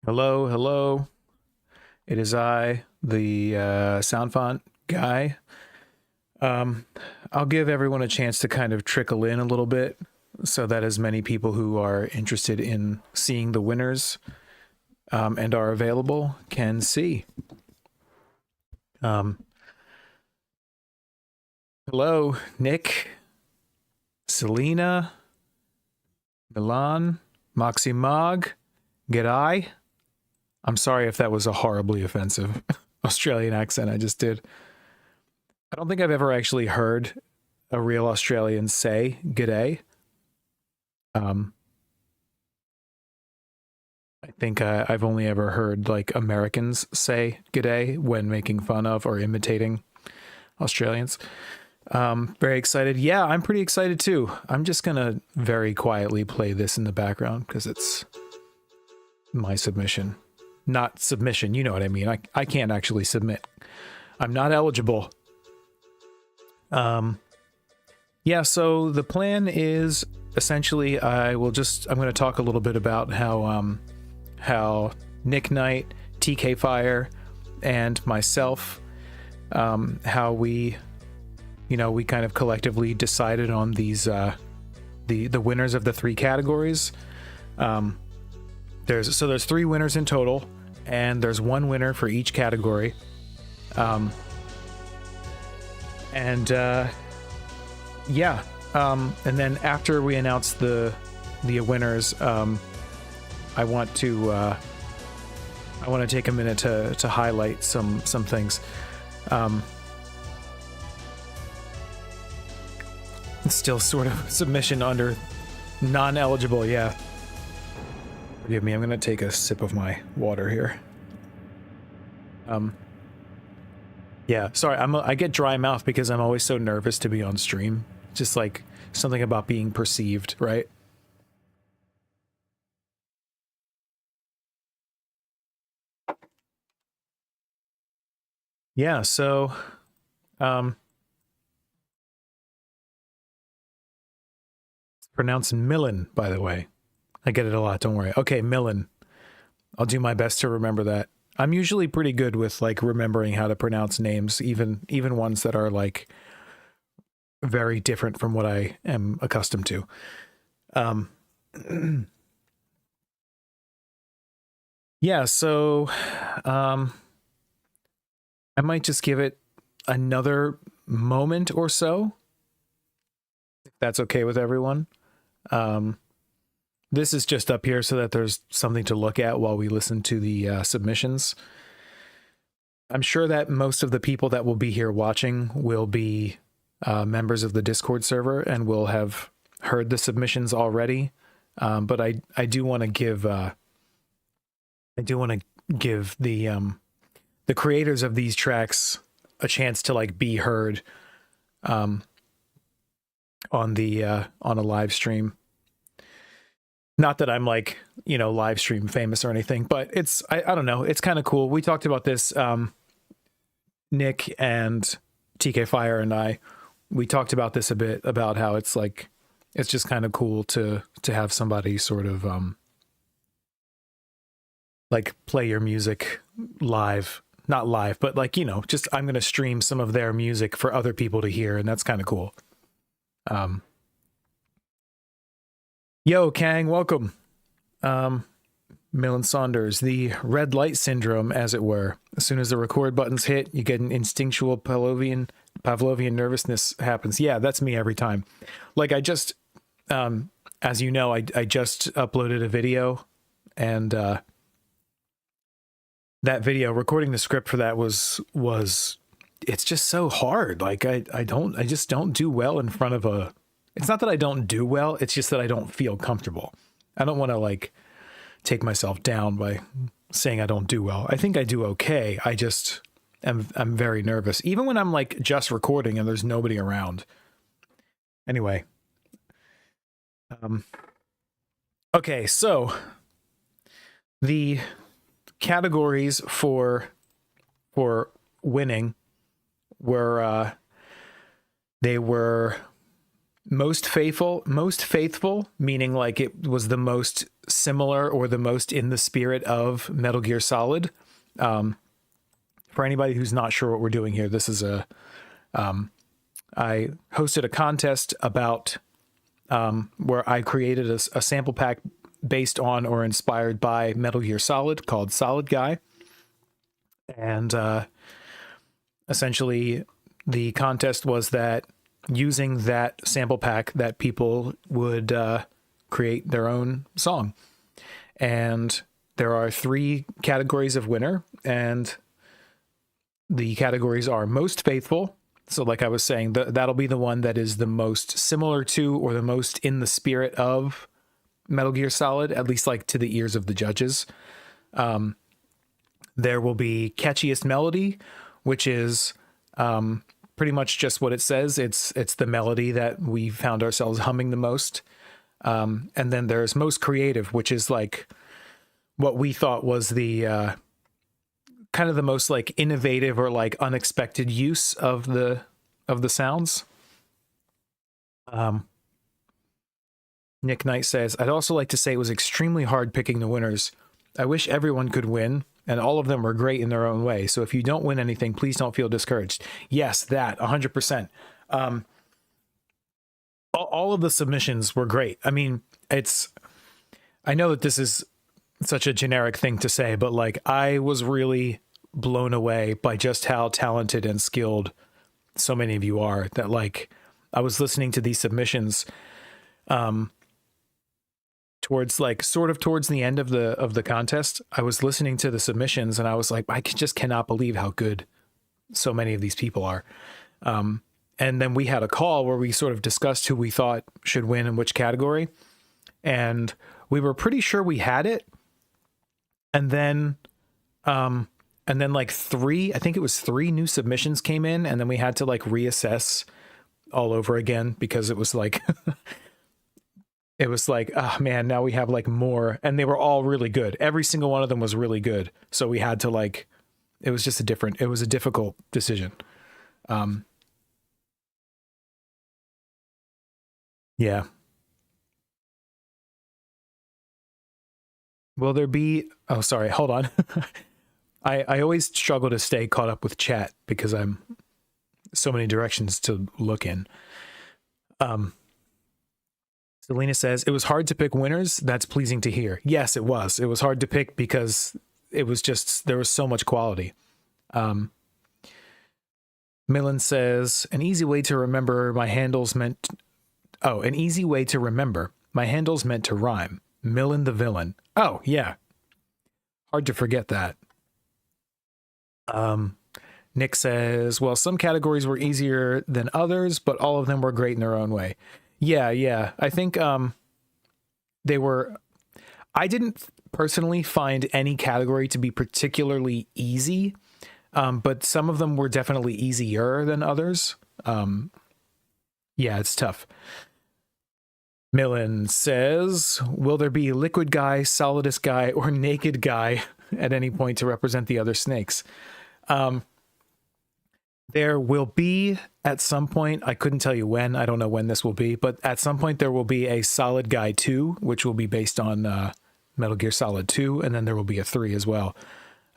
Hello, hello. It is I, the sound font guy. Um, I'll give everyone a chance to kind of trickle in a little bit so that as many people who are interested in seeing the winners and are available can see. Um, Hello, Nick, Selena, Milan, Moxie Mog, G'day. I'm sorry if that was a horribly offensive Australian accent I just did. I don't think I've ever actually heard a real Australian say "g'day." Um, I think I've only ever heard like Americans say "g'day" when making fun of or imitating Australians. Very excited. Yeah, I'm pretty excited too. I'm just gonna very quietly play this in the background because it's my submission. Not submission, you know what I mean. I can't actually submit. I'm not eligible. Yeah, so the plan is essentially I'm going to talk a little bit about how Nick Knight, TK Fire, and myself, how we kind of collectively decided on these the winners of the three categories. There's three winners in total, and there's one winner for each category. And then after we announce the winners, I want to take a minute to highlight some things. It's still sort of submission under non-eligible. Yeah. Forgive me. I'm gonna take a sip of my water here. Yeah, sorry, I get dry mouth because I'm always so nervous to be on stream. Just like something about being perceived, right? Yeah, so it's pronounced Millen, by the way. I get it a lot, don't worry. Okay, Millen. I'll do my best to remember that. I'm usually pretty good with like remembering how to pronounce names, even ones that are like very different from what I am accustomed to. Yeah, so I might just give it another moment or so, if that's okay with everyone. This is just up here so that there's something to look at while we listen to the submissions. I'm sure that most of the people that will be here watching will be members of the Discord server and will have heard the submissions already. But I do want to give the creators of these tracks a chance to like be heard on a live stream. Not that I'm like, live stream famous or anything, but I don't know. It's kind of cool. We talked about this, Nick and TK Fire and we talked about this a bit about how it's like, it's just kind of cool to have somebody sort of, like play your music live, not live, but like, just I'm going to stream some of their music for other people to hear. And that's kind of cool. Yo, Kang, welcome. Millen Saunders, the red light syndrome, as it were. As soon as the record buttons hit, you get an instinctual Pavlovian nervousness happens. Yeah, that's me every time. Like I just, as you know, I just uploaded a video, and that video, recording the script for that was it's just so hard. Like I just don't do well in front of a. It's not that I don't do well, it's just that I don't feel comfortable. I don't want to like take myself down by saying I don't do well. I think I do okay. I just I'm very nervous. Even when I'm like just recording and there's nobody around. Anyway. Okay, so the categories for winning were they were most faithful, meaning like it was the most similar or the most in the spirit of Metal Gear Solid. For anybody who's not sure what we're doing here, this is I hosted a contest about where I created a sample pack based on or inspired by Metal Gear Solid called Solid Guy. And essentially the contest was that using that sample pack that people would create their own song. And there are 3 categories of winner, and the categories are most faithful. So like I was saying, that'll be the one that is the most similar to or the most in the spirit of Metal Gear Solid, at least like to the ears of the judges. There will be catchiest melody, which is pretty much just what it says. It's the melody that we found ourselves humming the most. And then there's most creative, which is like what we thought was the kind of the most like innovative or like unexpected use of the sounds. Nick Knight says, I'd also like to say it was extremely hard picking the winners. I wish everyone could win, and all of them were great in their own way. So if you don't win anything, please don't feel discouraged. Yes, that 100%. All of the submissions were great. I mean, I know that this is such a generic thing to say, but like I was really blown away by just how talented and skilled so many of you are, that like I was listening to these submissions towards like sort of towards the end of the contest. I was listening to the submissions and I was like, I just cannot believe how good so many of these people are. And then we had a call where we sort of discussed who we thought should win in which category. And we were pretty sure we had it. And then like 3 new submissions came in, and then we had to like reassess all over again because it was like, oh man, now we have like more, and they were all really good. Every single one of them was really good. So we had to like, it was a difficult decision. Yeah. Will there be, oh, sorry, hold on. I always struggle to stay caught up with chat because I'm so many directions to look in. Selena says, it was hard to pick winners. That's pleasing to hear. Yes, it was. It was hard to pick because it was just, there was so much quality. Millen says, an easy way to remember my handles meant to rhyme. Millen the villain. Oh, yeah. Hard to forget that. Nick says, well, some categories were easier than others, but all of them were great in their own way. Yeah. I think they were... I didn't personally find any category to be particularly easy, but some of them were definitely easier than others. Yeah, it's tough. Millen says, will there be liquid guy, solidus guy, or naked guy at any point to represent the other snakes? There will be at some point, I couldn't tell you when, I don't know when this will be, but at some point there will be a Solid Guy 2, which will be based on Metal Gear Solid 2, and then there will be a 3 as well.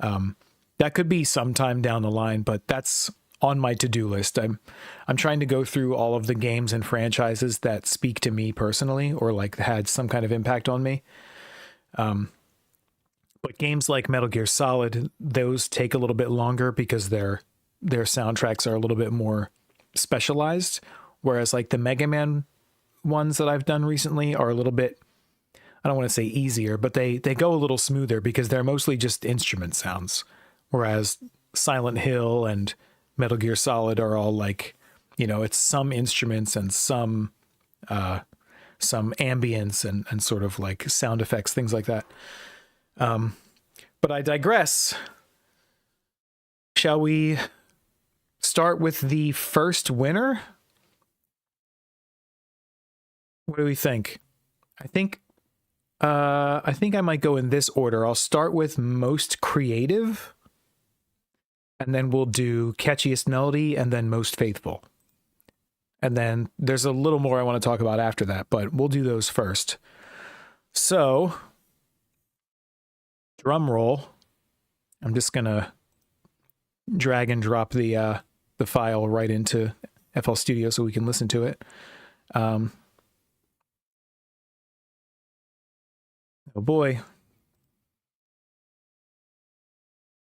That could be sometime down the line, but that's on my to-do list. I'm trying to go through all of the games and franchises that speak to me personally or like had some kind of impact on me. But games like Metal Gear Solid, those take a little bit longer because their soundtracks are a little bit more specialized, whereas like the Mega Man ones that I've done recently are a little bit, I don't want to say easier, but they go a little smoother because they're mostly just instrument sounds, whereas Silent Hill and Metal Gear Solid are all like, you know, it's some instruments and some ambience and sort of like sound effects, things like that. But I digress. Shall we start with the first winner? What do we think? I think I might go in this order. I'll start with most creative, and then we'll do catchiest melody, and then most faithful. And then there's a little more I want to talk about after that, but we'll do those first. So drum roll. I'm just gonna drag and drop the file right into FL Studio so we can listen to it. Oh boy.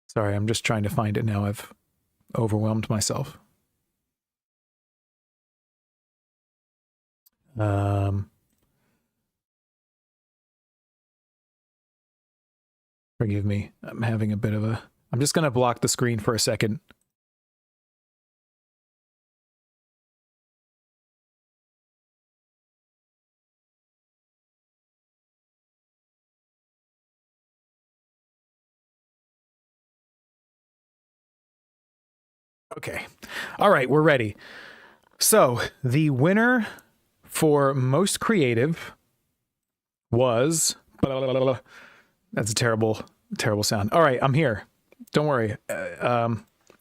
Sorry, I'm just trying to find it now. I've overwhelmed myself. Forgive me. I'm having a bit of a... I'm just going to block the screen for a second. Okay. All right, we're ready. So the winner for most creative was... That's a terrible sound. All right, I'm here. Don't worry.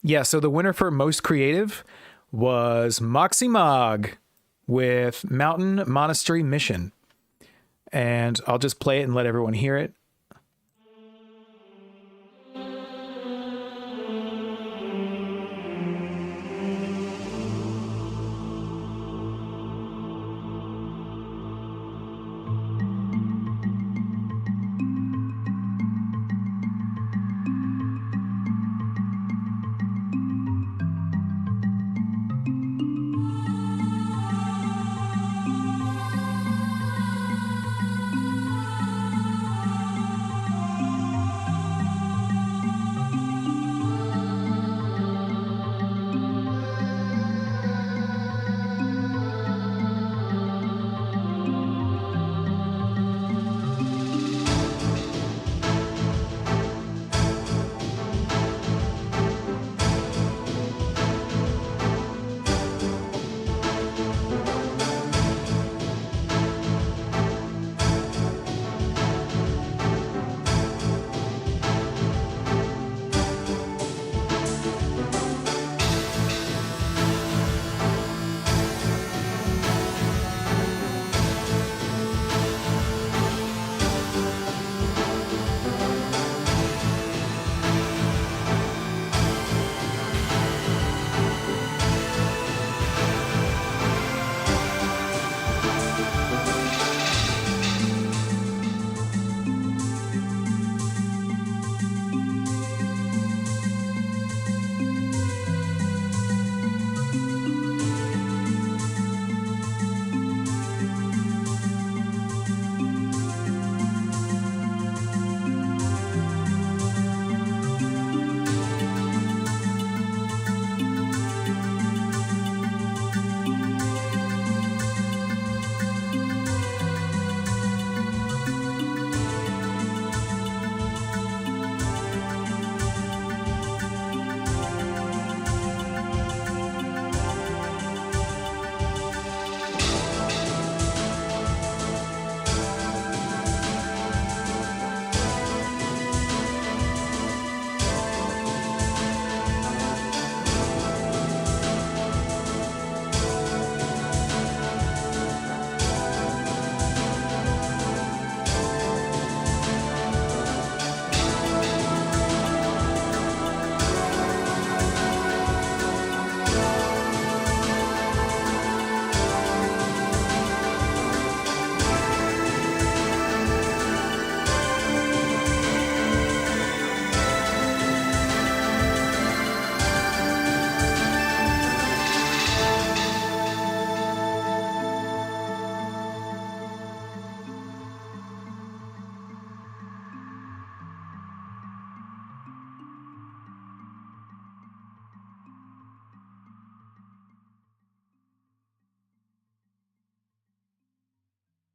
Yeah, so the winner for most creative was Moximog with Mountain Monastery Mission. And I'll just play it and let everyone hear it.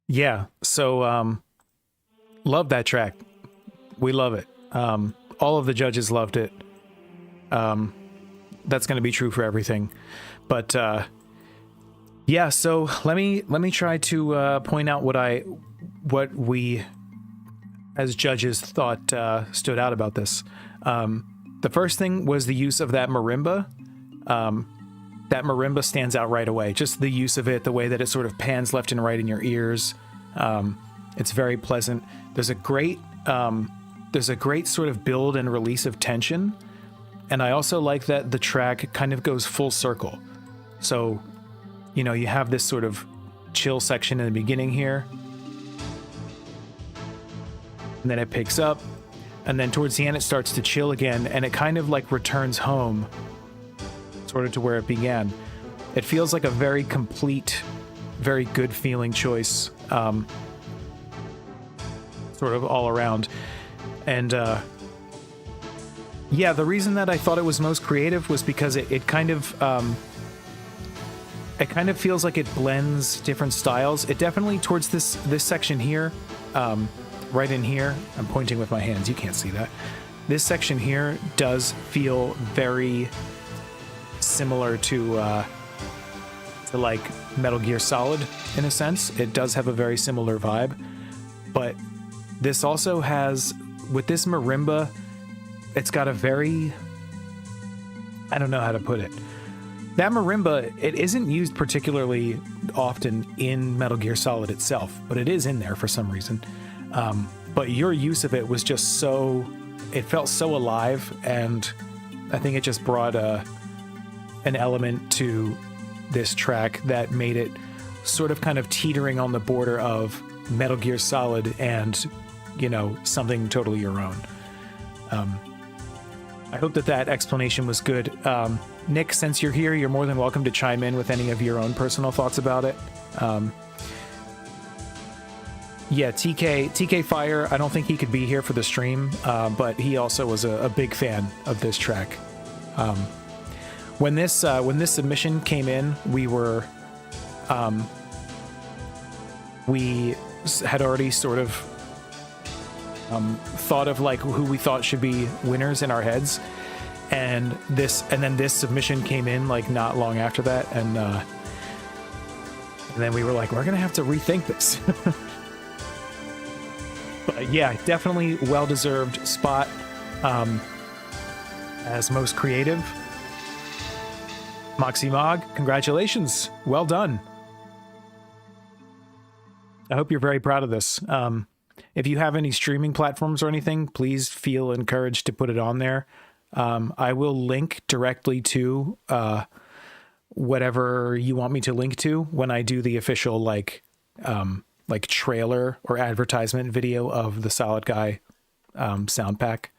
Yeah, so love that track. We love it. All of the judges loved it. That's going to be true for everything. But yeah, so let me try to point out what we as judges thought stood out about this. The first thing was the use of that marimba. That marimba stands out right away. Just the use of it, the way that it sort of pans left and right in your ears. It's very pleasant. There's a great there's a great sort of build and release of tension. And I also like that the track kind of goes full circle. So, you know, you have this sort of chill section in the beginning here. And then it picks up. And then towards the end, it starts to chill again. And it kind of like returns home, sort of to where it began. It feels like a very complete, very good feeling choice, sort of all around. And yeah, the reason that I thought it was most creative was because it kind of feels like it blends different styles. It definitely, towards this section here, right in here, I'm pointing with my hands, you can't see that. This section here does feel very similar to like Metal Gear Solid in a sense. It does have a very similar vibe, but this also has, with this marimba, it's got a very, I don't know how to put it. That marimba, it isn't used particularly often in Metal Gear Solid itself, but it is in there for some reason. But your use of it was just so, it felt so alive, and I think it just brought an element to this track that made it sort of kind of teetering on the border of Metal Gear Solid and, you know, something totally your own. I hope that explanation was good. Nick, since you're here, you're more than welcome to chime in with any of your own personal thoughts about it. Yeah, TK Fire, I don't think he could be here for the stream, but he also was a big fan of this track. When this submission came in, we had already sort of thought of like who we thought should be winners in our heads, and then this submission came in like not long after that, and then we were like, we're gonna have to rethink this. But yeah, definitely well-deserved spot as most creative. Moxie Mog, congratulations. Well done. I hope you're very proud of this. If you have any streaming platforms or anything, please feel encouraged to put it on there. I will link directly to whatever you want me to link to when I do the official like trailer or advertisement video of the Solid Guy sound pack.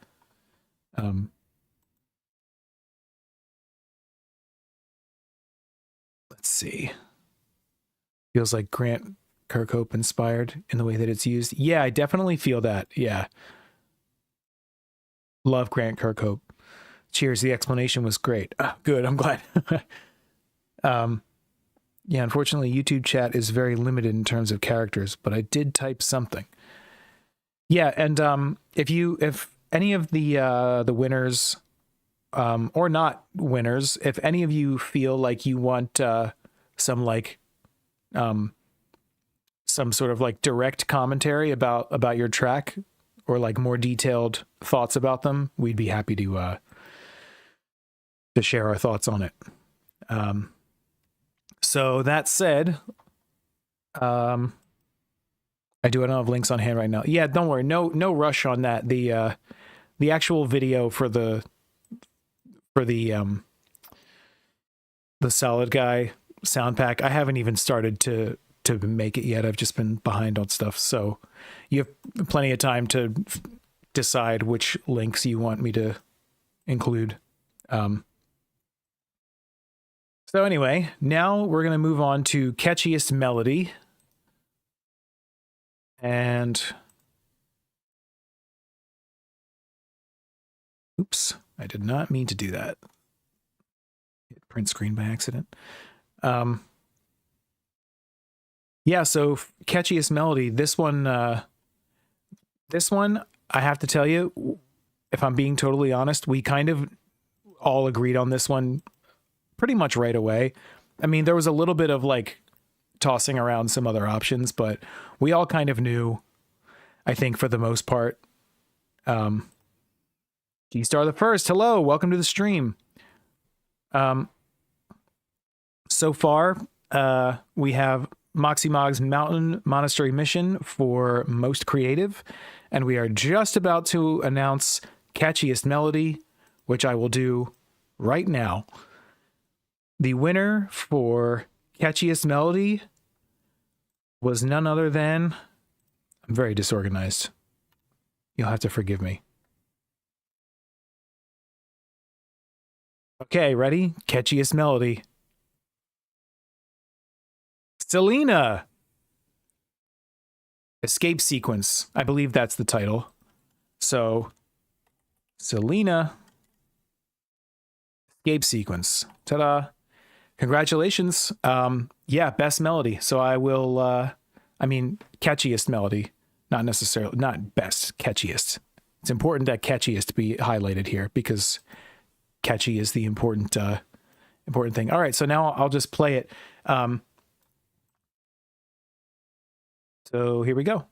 Let's see. Feels like Grant Kirkhope inspired in the way that it's used. Yeah, I definitely feel that. Yeah. Love Grant Kirkhope. Cheers. The explanation was great. Good. I'm glad. Yeah, unfortunately, YouTube chat is very limited in terms of characters, but I did type something. Yeah, and if any of the winners, or not winners, if any of you feel like you want some sort of like direct commentary about your track, or like more detailed thoughts about them, we'd be happy to share our thoughts on it. So that said, I don't have links on hand right now. Yeah, don't worry. No rush on that. The actual video for the Solid Guy sound pack, I haven't even started to make it yet. I've just been behind on stuff. So you have plenty of time to decide which links you want me to include. So anyway, now we're going to move on to Catchiest Melody. And oops, I did not mean to do that. Hit print screen by accident. Yeah, so Catchiest Melody, this one, I have to tell you, if I'm being totally honest, we kind of all agreed on this one pretty much right away. I mean, there was a little bit of like tossing around some other options, but we all kind of knew, I think, for the most part. G-Star the First, hello, welcome to the stream. So far, we have Moxie Mog's Mountain Monastery Mission for most creative, and we are just about to announce catchiest melody, which I will do right now. The winner for catchiest melody was none other than... I'm very disorganized. You'll have to forgive me. Okay, ready? Catchiest melody. Selena! Escape Sequence. I believe that's the title. So, Selena. Escape Sequence. Ta-da. Congratulations. Yeah, best melody. So I will, I mean, catchiest melody. Not necessarily, not best, catchiest. It's important that catchiest be highlighted here because catchy is the important thing. All right, so now I'll just play it. So here we go.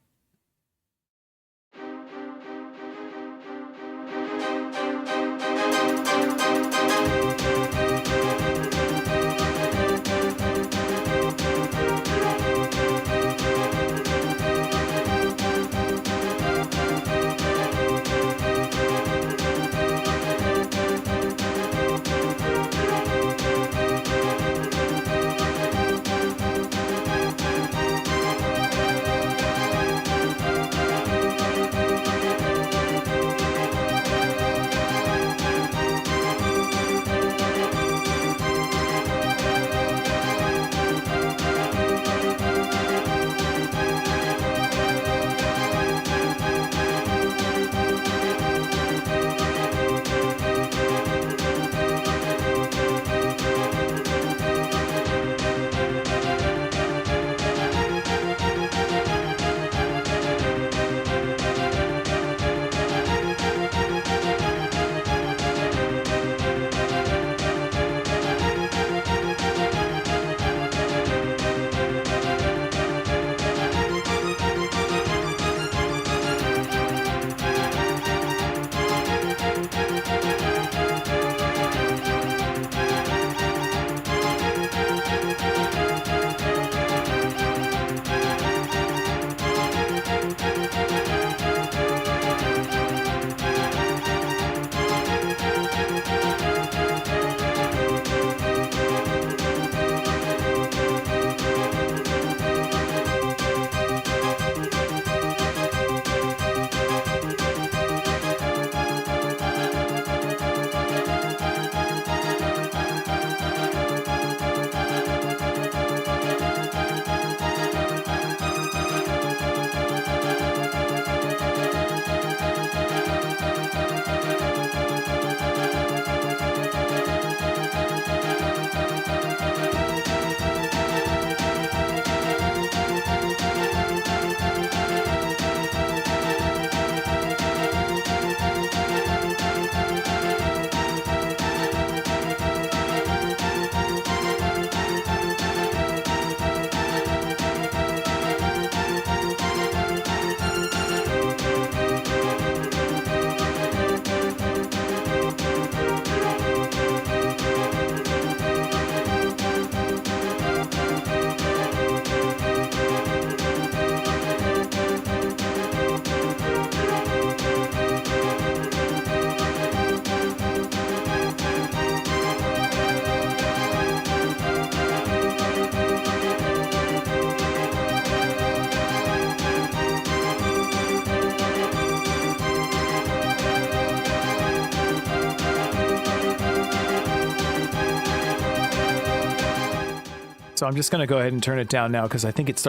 So I'm just going to go ahead and turn it down now because I think it's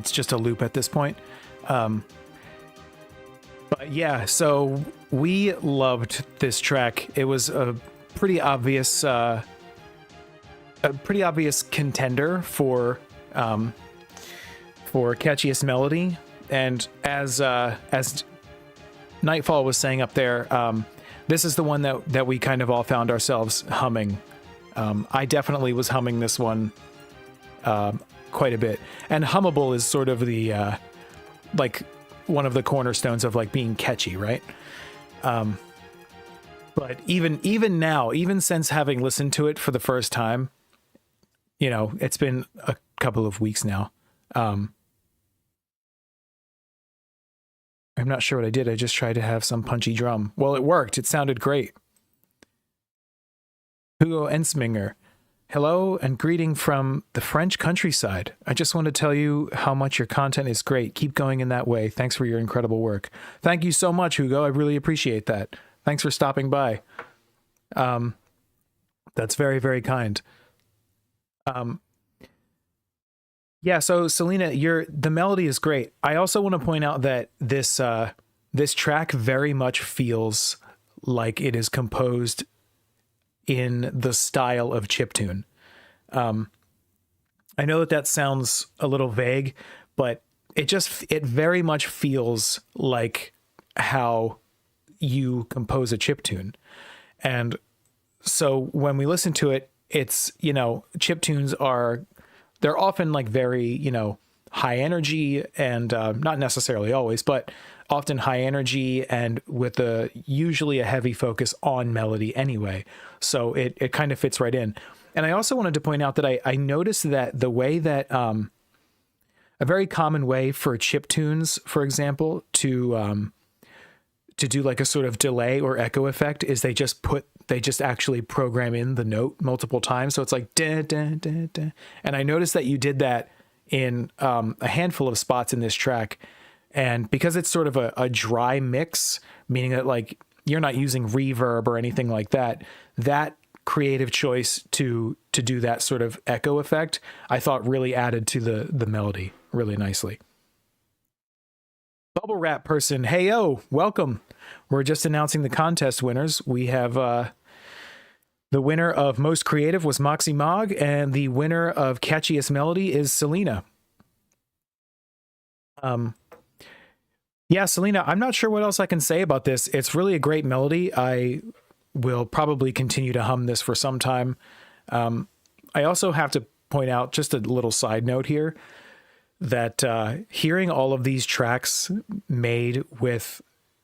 just a loop at this point. But yeah, so we loved this track. It was a pretty obvious contender for catchiest melody. And as Nightfall was saying up there, this is the one that we kind of all found ourselves humming. I definitely was humming this one quite a bit. And hummable is sort of the like one of the cornerstones of like being catchy, right? But even now, even since having listened to it for the first time, you know, it's been a couple of weeks now. I'm not sure what I did. I just tried to have some punchy drum. Well, it worked. It sounded great. Hugo Ensminger. Hello and greeting from the French countryside. I just want to tell you how much your content is great. Keep going in that way. Thanks for your incredible work. Thank you so much, Hugo. I really appreciate that. Thanks for stopping by. That's very, very kind. Yeah, so Selena, the melody is great. I also want to point out that this track very much feels like it is composed in the style of chiptune. I know that sounds a little vague, but it very much feels like how you compose a chiptune. And so when we listen to it, it's, chiptunes they're often like very, high energy and not necessarily always, but often high energy and with usually a heavy focus on melody anyway. So it kind of fits right in. And I also wanted to point out that I noticed that the way that a very common way for chiptunes, for example, to do like a sort of delay or echo effect is they just actually program in the note multiple times. So it's like da, da, da, da. And I noticed that you did that in a handful of spots in this track. And because it's sort of a dry mix, meaning that like you're not using reverb or anything like that, that creative choice to do that sort of echo effect, I thought really added to the melody really nicely. Bubble Wrap Person, hey yo, welcome. We're just announcing the contest winners. We have the winner of Most Creative was Moxie Mogg, and the winner of Catchiest Melody is Selena. Yeah, Selena, I'm not sure what else I can say about this. It's really a great melody. I will probably continue to hum this for some time. I also have to point out just a little side note here that hearing all of these tracks made with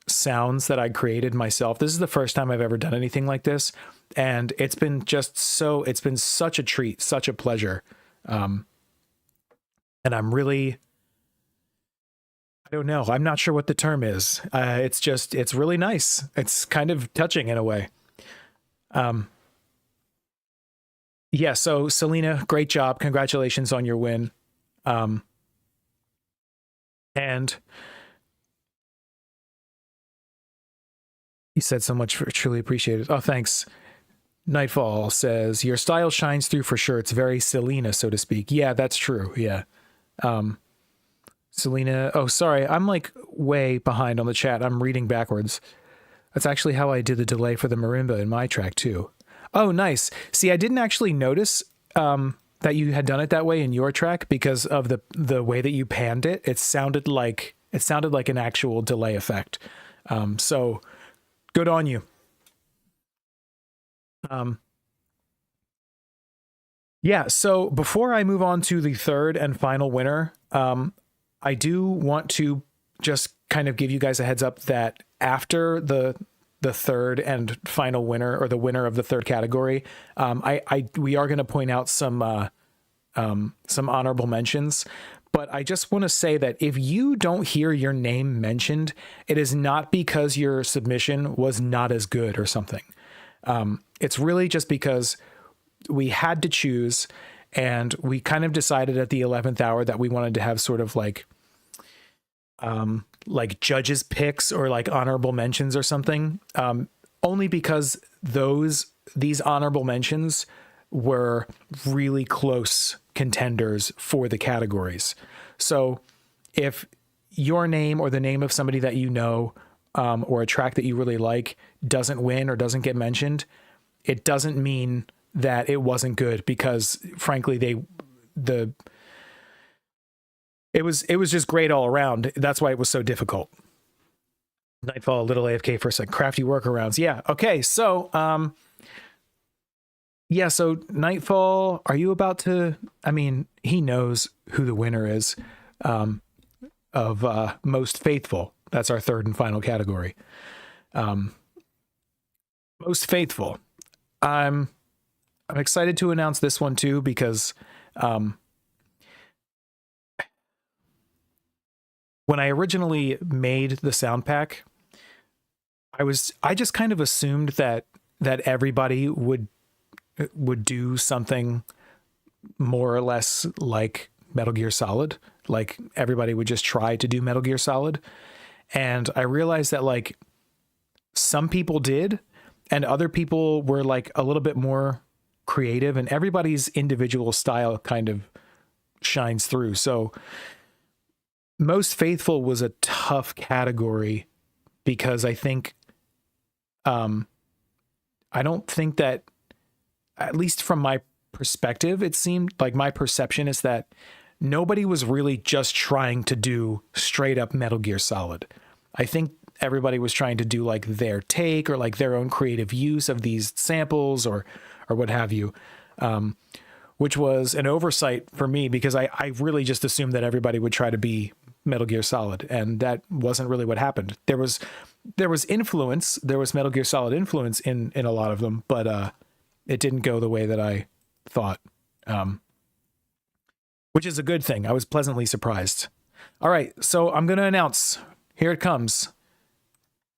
sounds that I created myself, this is the first time I've ever done anything like this. And it's been such a treat, such a pleasure. And I'm really, I don't know. I'm not sure what the term is. It's really nice. It's kind of touching in a way. Yeah. So Selena, great job. Congratulations on your win. And you said so much for truly appreciate it. Oh, thanks. Nightfall says your style shines through for sure. It's very Selena, so to speak. Yeah, that's true. Yeah. Selena. Oh, sorry. I'm like way behind on the chat. I'm reading backwards. That's actually how I did the delay for the marimba in my track too. Oh, nice. See, I didn't actually notice, that you had done it that way in your track because of the way that you panned it. It sounded like an actual delay effect. So good on you. Yeah. So before I move on to the third and final winner, I do want to just kind of give you guys a heads up that after the third and final winner, or the winner of the third category, we are going to point out some honorable mentions. But I just want to say that if you don't hear your name mentioned, it is not because your submission was not as good or something. It's really just because we had to choose, and we kind of decided at the 11th hour that we wanted to have sort of like judges picks or like honorable mentions or something. Only because these honorable mentions were really close contenders for the categories. So if your name or the name of somebody that you know, or a track that you really like doesn't win or doesn't get mentioned, it doesn't mean that it wasn't good, because frankly, it was just great all around. That's why it was so difficult. Nightfall, a little AFK for a sec. Crafty workarounds. Yeah. Okay. So, yeah. So Nightfall, are you about to, I mean, he knows who the winner is, of, Most Faithful. That's our third and final category. Most Faithful. I'm excited to announce this one too, because, when I originally made the sound pack, I just kind of assumed that everybody would do something more or less like Metal Gear Solid. Like everybody would just try to do Metal Gear Solid. And I realized that like some people did, and other people were like a little bit more creative, and everybody's individual style kind of shines through. So Most Faithful was a tough category because I think, I don't think that, at least from my perspective, it seemed like my perception is that nobody was really just trying to do straight up Metal Gear Solid. I think everybody was trying to do like their take or like their own creative use of these samples or what have you, which was an oversight for me because I really just assumed that everybody would try to be Metal Gear Solid, and that wasn't really what happened. There was influence, there was Metal Gear Solid influence in a lot of them, but it didn't go the way that I thought, which is a good thing. I was pleasantly surprised. All right, so I'm going to announce, here it comes,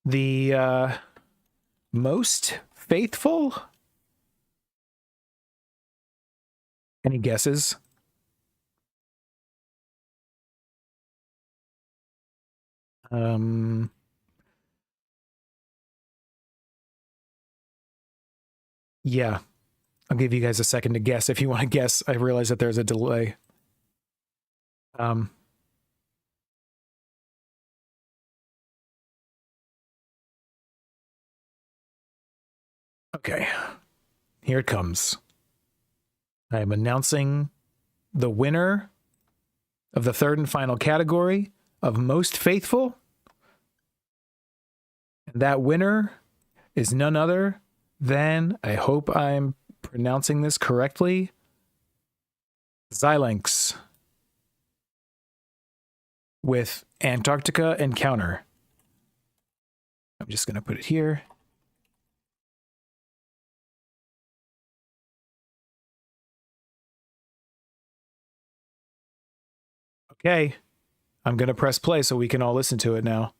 the Most Faithful. Any guesses? Yeah, I'll give you guys a second to guess if you want to guess. I realize that there's a delay. Okay, here it comes. I am announcing the winner of the third and final category of Most Faithful. And that winner is none other than, I hope I'm pronouncing this correctly, Xilinx with Antarctica Encounter. I'm just going to put it here. Okay, I'm going to press play so we can all listen to it now.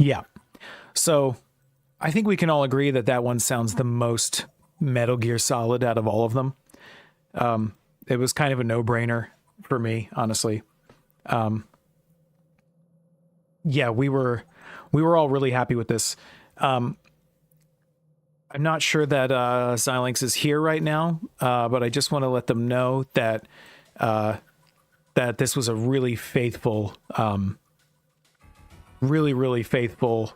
Yeah. So I think we can all agree that that one sounds the most Metal Gear Solid out of all of them. It was kind of a no-brainer for me, honestly. Yeah, we were all really happy with this. I'm not sure that Xilinx is here right now, but I just want to let them know that that this was a really faithful, really faithful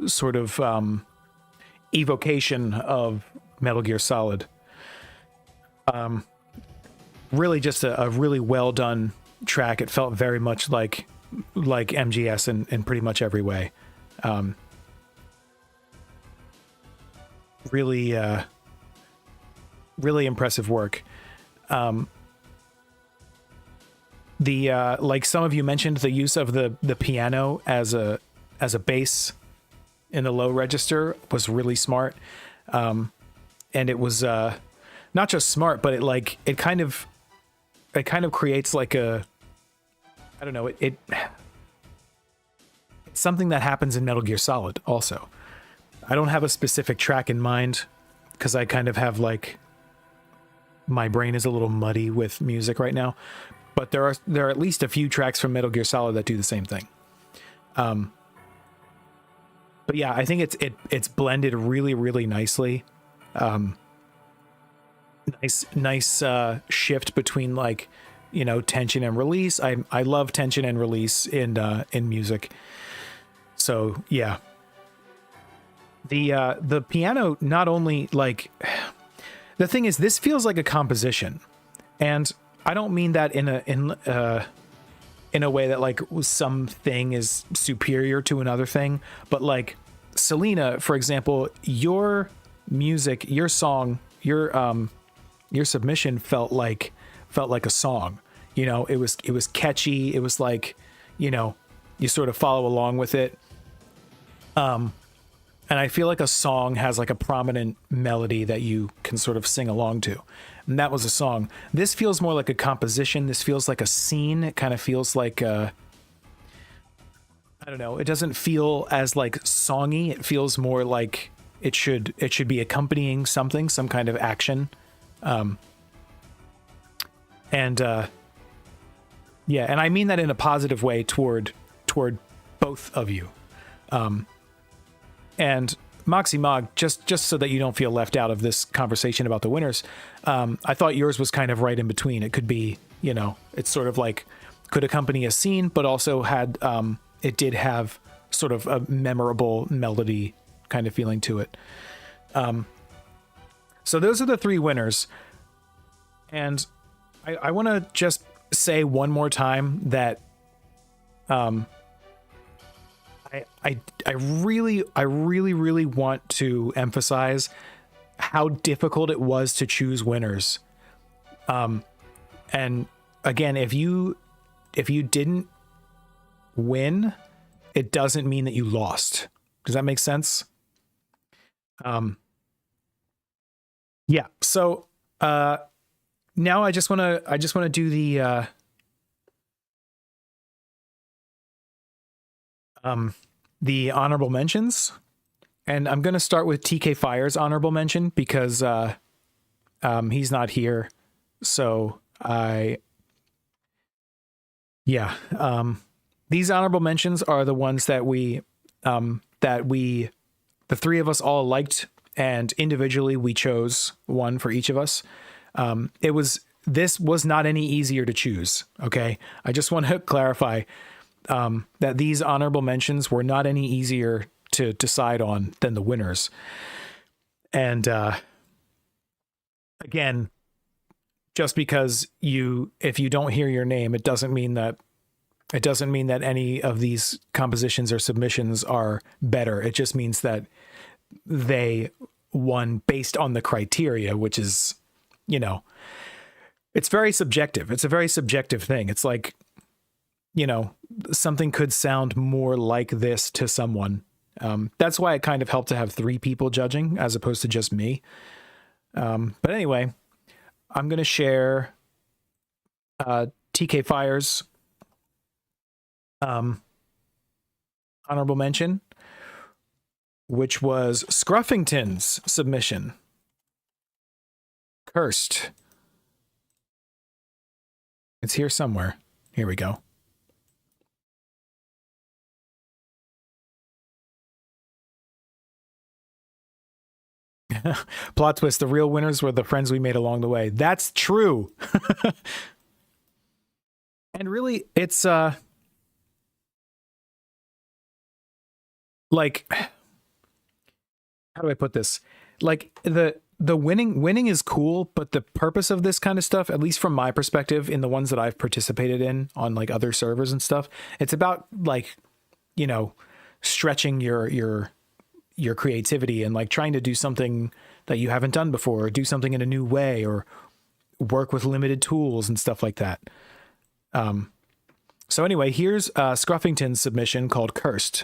sort of evocation of Metal Gear Solid. Really just a really well done track. It felt very much like MGS in pretty much every way. Really really impressive work. The like some of you mentioned, the use of the piano as a bass in the low register was really smart. And it was not just smart, but it kind of creates like a, I don't know, it's something that happens in Metal Gear Solid also. I don't have a specific track in mind because I kind of have like, my brain is a little muddy with music right now, but there are at least a few tracks from Metal Gear Solid that do the same thing. But yeah, I think it's blended really nicely. Nice shift between like, you know, tension and release. I love tension and release in music. So yeah. The piano not only like, the thing is, this feels like a composition, and I don't mean that in a way that like something is superior to another thing, but like Selena, for example, your music, your song, your submission felt like a song. You know, it was catchy. It was like, you know, you sort of follow along with it. And I feel like a song has like a prominent melody that you can sort of sing along to. And that was a song. This feels more like a composition. This feels like a scene. It kind of feels like I don't know. It doesn't feel as like songy. It feels more like it should be accompanying something, some kind of action. Yeah, and I mean that in a positive way toward both of you. And Moxie Mog, just so that you don't feel left out of this conversation about the winners, I thought yours was kind of right in between. It could be, you know, it's sort of like could accompany a scene, but also had it did have sort of a memorable melody kind of feeling to it. So those are the three winners, and I want to just say one more time that I really want to emphasize how difficult it was to choose winners. And again, if you didn't win, it doesn't mean that you lost. Does that make sense? Yeah. So now I just want to do the honorable mentions, and I'm going to start with TK Fire's honorable mention because he's not here. So these honorable mentions are the ones that the three of us all liked, and individually we chose one for each of us. This was not any easier to choose. Okay. I just want to clarify that these honorable mentions were not any easier to decide on than the winners. And again, just because if you don't hear your name, it doesn't mean that any of these compositions or submissions are better. It just means that they won based on the criteria, which is, you know, it's very subjective. It's a very subjective thing. It's like, you know, something could sound more like this to someone. That's why it kind of helped to have three people judging as opposed to just me. But anyway, I'm going to share TK Fire's honorable mention. which was Scruffington's submission. Cursed. It's here somewhere. Here we go. Plot twist, the real winners were the friends we made along the way. That's true. And really, it's like, how do I put this? Like the winning is cool, but the purpose of this kind of stuff, at least from my perspective, in the ones that I've participated in on like other servers and stuff, it's about like, you know, stretching your creativity and like trying to do something that you haven't done before, or do something in a new way, or work with limited tools and stuff like that. So anyway, here's Scruffington's submission called Cursed.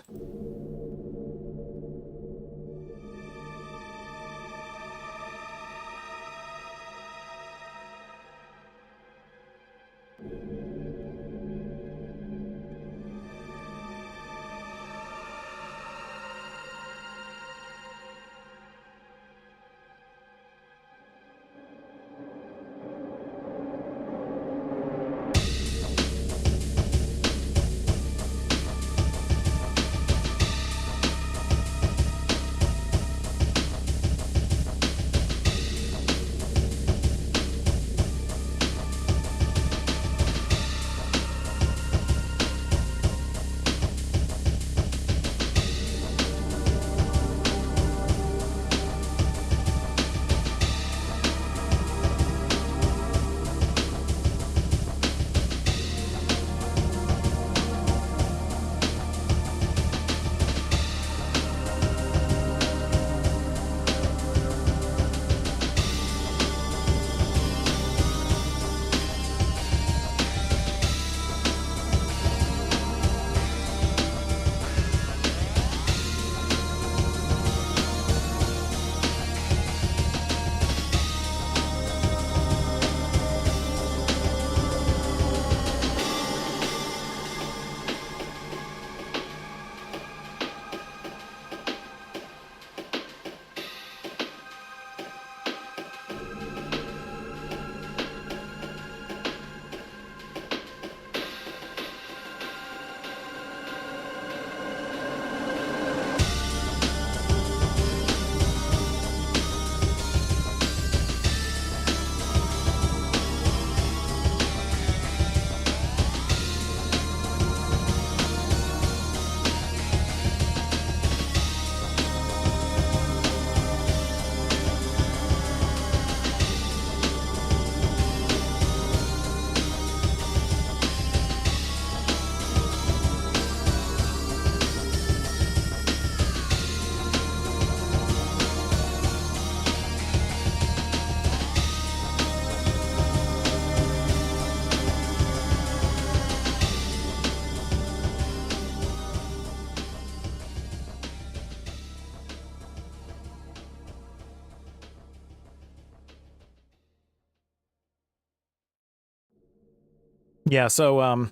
Yeah, so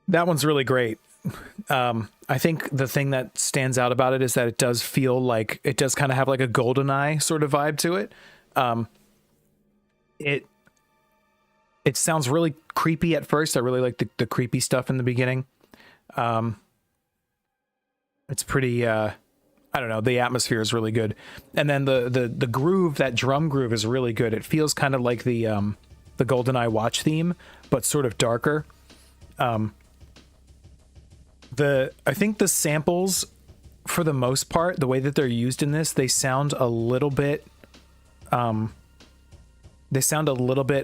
that one's really great. I think the thing that stands out about it is that it does feel like it does kind of have like a GoldenEye sort of vibe to it. It sounds really creepy at first. I really like the creepy stuff in the beginning. It's pretty I don't know, the atmosphere is really good. And then the groove, that drum groove is really good. It feels kind of like the GoldenEye watch theme, but sort of darker. I think the samples, for the most part, the way that they're used in this, they sound a little bit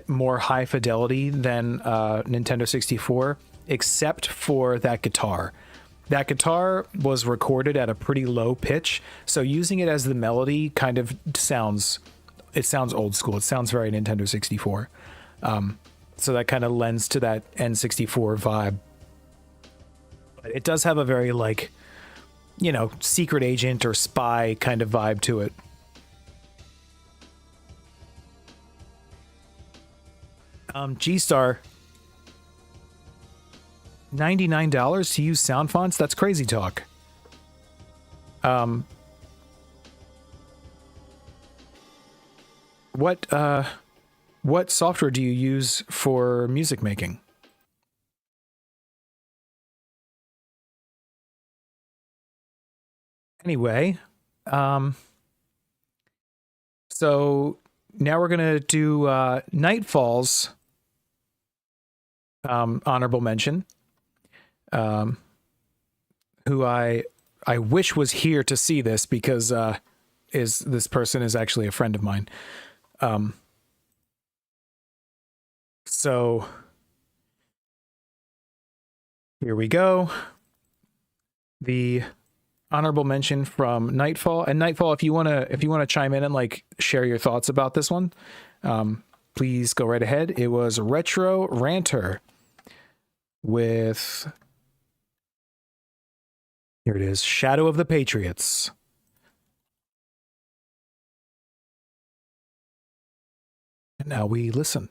more high fidelity than Nintendo 64, except for that guitar. That guitar was recorded at a pretty low pitch, so using it as the melody kind of sounds old school. It sounds very Nintendo 64. So that kind of lends to that N64 vibe. But it does have a very, like, you know, secret agent or spy kind of vibe to it. G-Star, $99 to use sound fonts? That's crazy talk. What software do you use for music making? Anyway, so now we're gonna do Nightfall's honorable mention, who I wish was here to see this because this person is actually a friend of mine. So here we go. The honorable mention from Nightfall. And Nightfall, if you wanna chime in and like share your thoughts about this one, please go right ahead. It was Retro Ranter with, here it is, Shadow of the Patriots. And now we listen.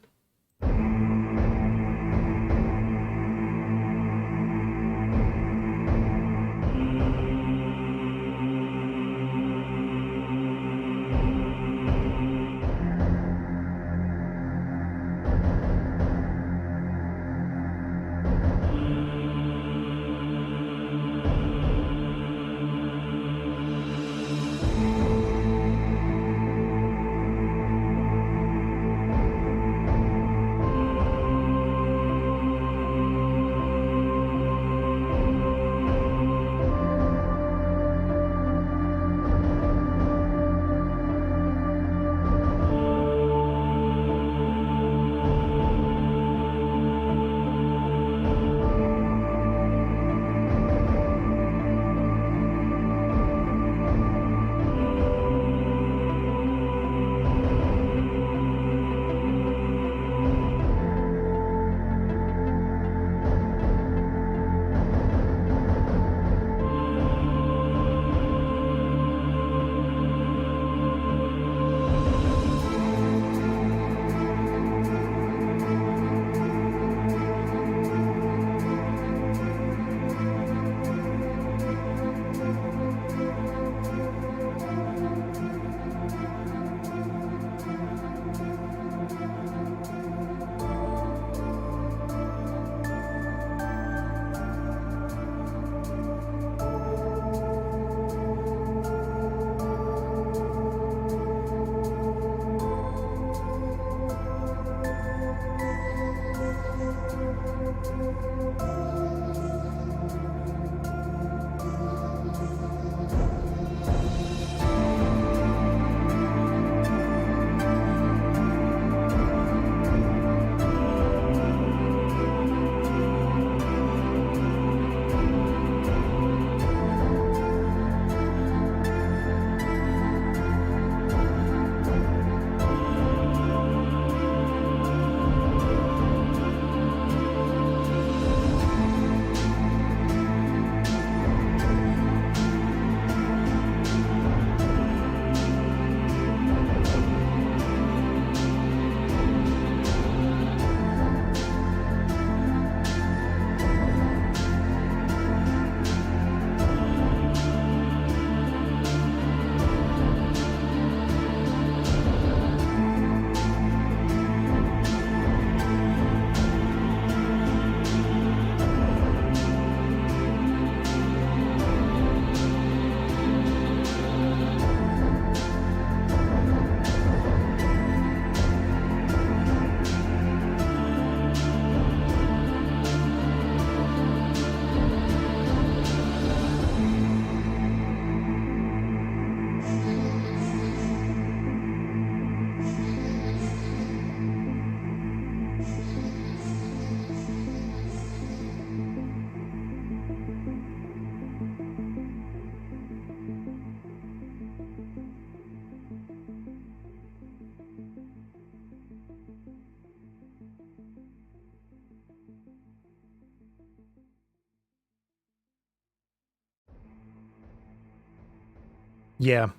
Yeah,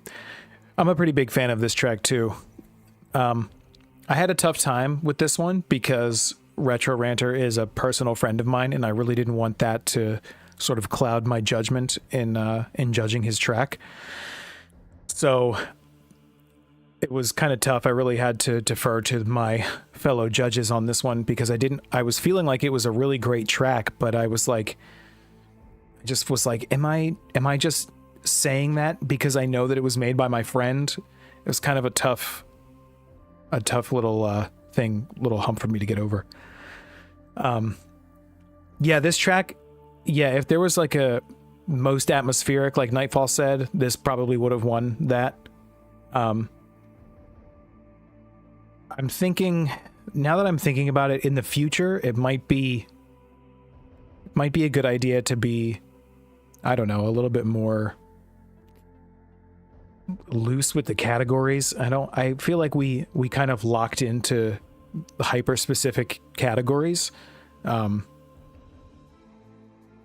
I'm a pretty big fan of this track too. I had a tough time with this one because Retro Ranter is a personal friend of mine, and I really didn't want that to sort of cloud my judgment in judging his track. So it was kind of tough. I really had to defer to my fellow judges on this one because I was feeling like it was a really great track, but I was like, am I just saying that because I know that it was made by my friend? It was kind of a tough little little hump for me to get over. Yeah, this track, yeah, if there was like a most atmospheric, like Nightfall said, this probably would have won that. I'm thinking, now that I'm thinking about it, in the future, it might be a good idea to be, I don't know, a little bit more loose with the categories. I feel like we kind of locked into hyper specific categories.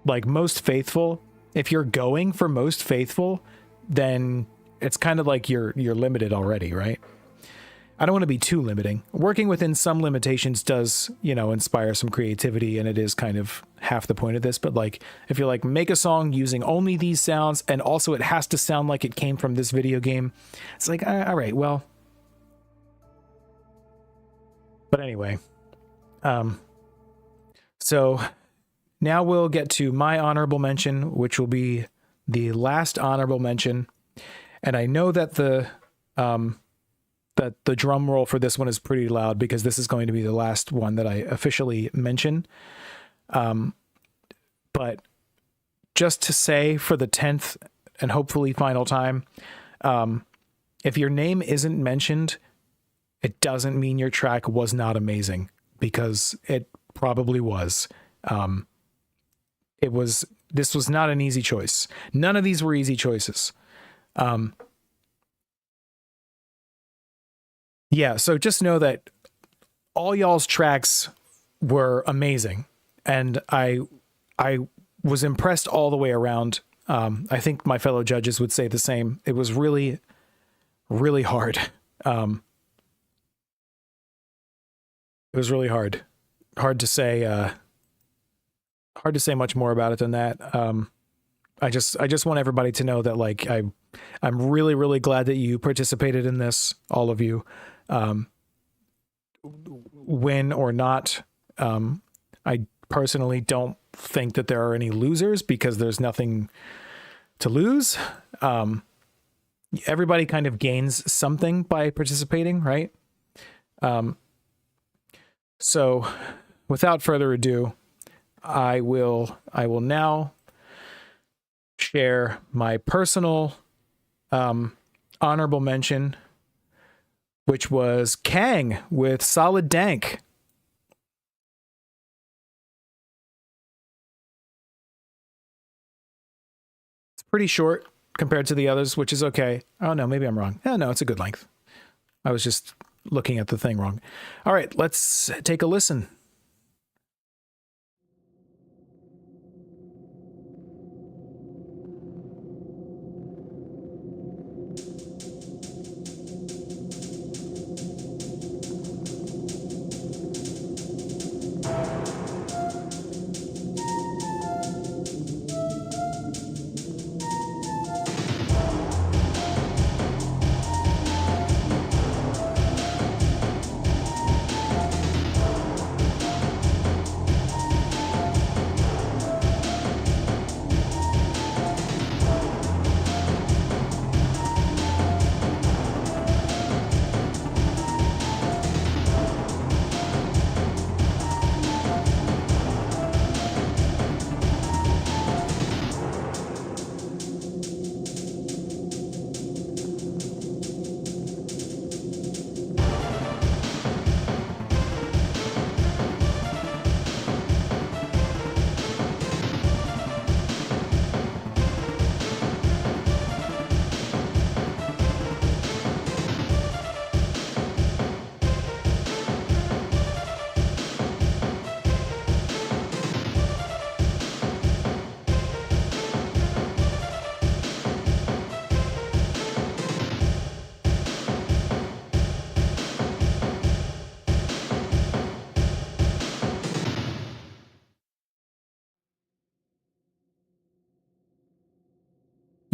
Like most faithful, if you're going for most faithful, then it's kind of like you're limited already, right? I don't want to be too limiting. Working within some limitations does, inspire some creativity, and it is kind of half the point of this. But like, if you're like, make a song using only these sounds, and also it has to sound like it came from this video game, it's like, all right, well. But anyway, so now we'll get to my honorable mention, which will be the last honorable mention. And I know that the drum roll for this one is pretty loud because this is going to be the last one that I officially mention. But just to say for the 10th and hopefully final time, if your name isn't mentioned, it doesn't mean your track was not amazing, because it probably was. This was not an easy choice. None of these were easy choices. Yeah, so just know that all y'all's tracks were amazing, and I was impressed all the way around. I think my fellow judges would say the same. It was really, really hard. It was really hard. Hard to say much more about it than that. I just want everybody to know that, like, I'm really, really glad that you participated in this, all of you. Win or not, I personally don't think that there are any losers, because there's nothing to lose. Everybody kind of gains something by participating, right? So without further ado, I will now share my personal honorable mention, which was Kang with Solid Dank. It's pretty short compared to the others, which is okay. Oh no, maybe I'm wrong. No, it's a good length. I was just looking at the thing wrong. All right, let's take a listen.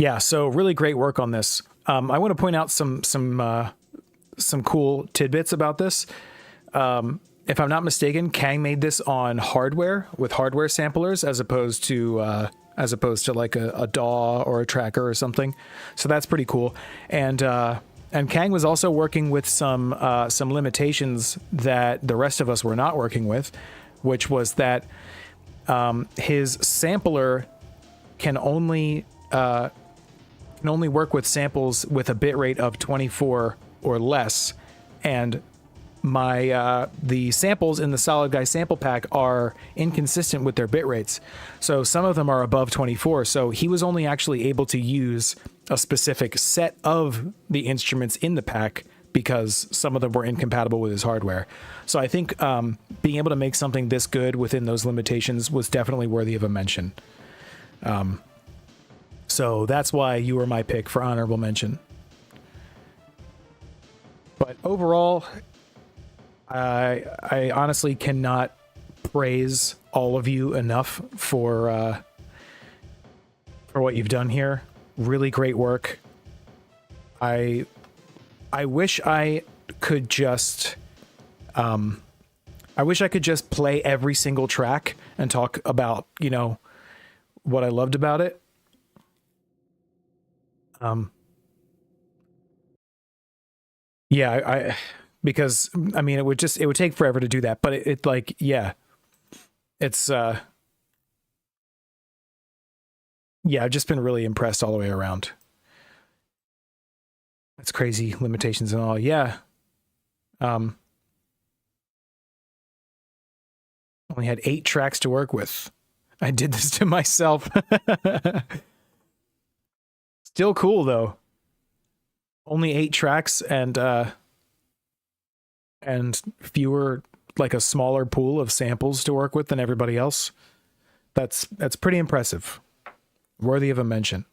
Yeah, so really great work on this. I want to point out some cool tidbits about this. If I'm not mistaken, Kang made this on hardware with hardware samplers as opposed to like a DAW or a tracker or something. So that's pretty cool. And Kang was also working with some limitations that the rest of us were not working with, which was that his sampler can only work with samples with a bitrate of 24 or less, and the samples in the Solid Guy sample pack are inconsistent with their bit rates. So some of them are above 24. So he was only actually able to use a specific set of the instruments in the pack because some of them were incompatible with his hardware. So I think being able to make something this good within those limitations was definitely worthy of a mention. So that's why you were my pick for honorable mention. But overall, I honestly cannot praise all of you enough for what you've done here. Really great work. I wish I could just play every single track and talk about, what I loved about it. Yeah, because I mean, it would take forever to do that, but it's yeah, I've just been really impressed all the way around. That's crazy limitations and all. Yeah. Only had 8 tracks to work with. I did this to myself. Still cool though. Only 8 tracks and fewer, like a smaller pool of samples to work with than everybody else. That's pretty impressive. Worthy of a mention.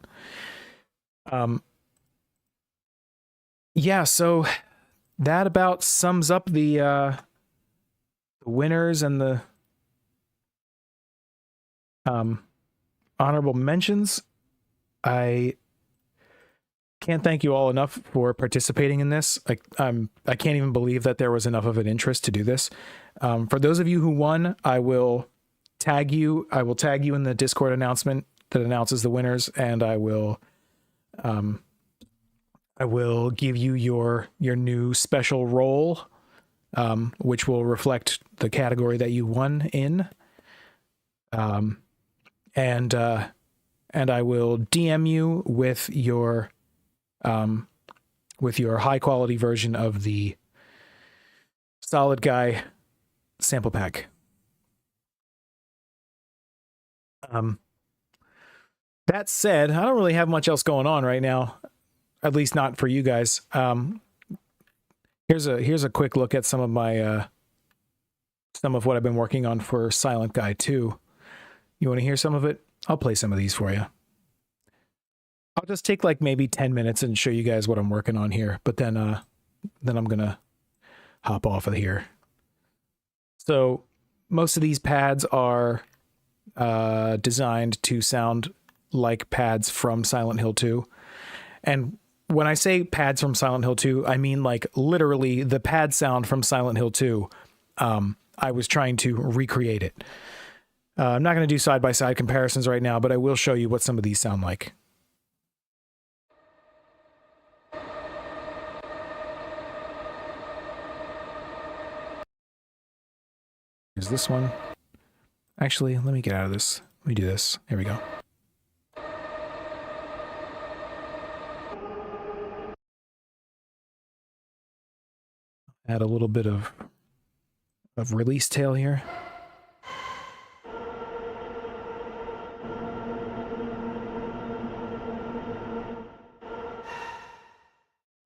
Yeah, so that about sums up the winners and the honorable mentions. I can't thank you all enough for participating in this. I can't even believe that there was enough of an interest to do this. For those of you who won, I will tag you. I will tag you in the Discord announcement that announces the winners, and I will give you your new special role, which will reflect the category that you won in. And I will DM you with your high quality version of the Solid Guy sample pack. That said, I don't really have much else going on right now, at least not for you guys. Here's a quick look at some of my some of what I've been working on for Silent Guy 2. You want to hear some of it? I'll play some of these for you. I'll just take like maybe 10 minutes and show you guys what I'm working on here, but then I'm gonna hop off of here. So most of these pads are designed to sound like pads from Silent Hill 2. And when I say pads from Silent Hill 2, I mean like literally the pad sound from Silent Hill 2. I was trying to recreate it. I'm not going to do side-by-side comparisons right now, but I will show you what some of these sound like. Here's this one. Actually, let me get out of this. Let me do this. Here we go. Add a little bit of release tail here.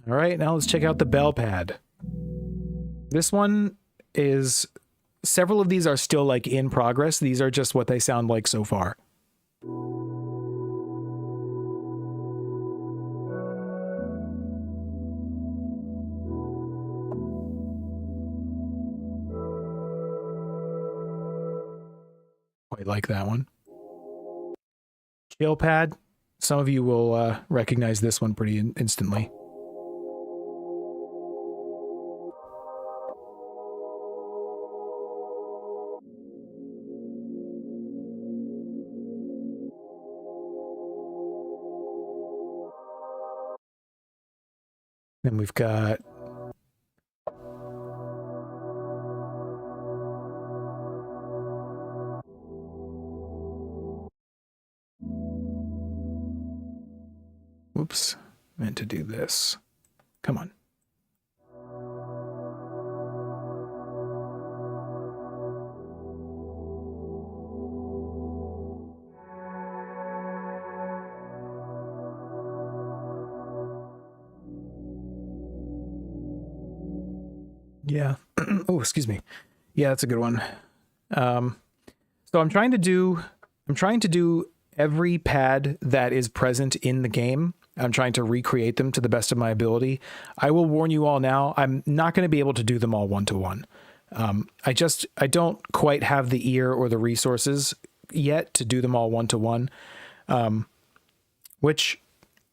All right, now let's check out the bell pad. This one is... Several of these are still like in progress. These are just what they sound like so far. Quite like that one. Chill pad. Some of you will recognize this one pretty instantly. Then we've got whoops, meant to do this. Come on. Yeah. Oh, excuse me. Yeah, that's a good one. So I'm trying to do every pad that is present in the game. I'm trying to recreate them to the best of my ability. I will warn you all now, I'm not going to be able to do them all one-to-one. I don't quite have the ear or the resources yet to do them all one-to-one, which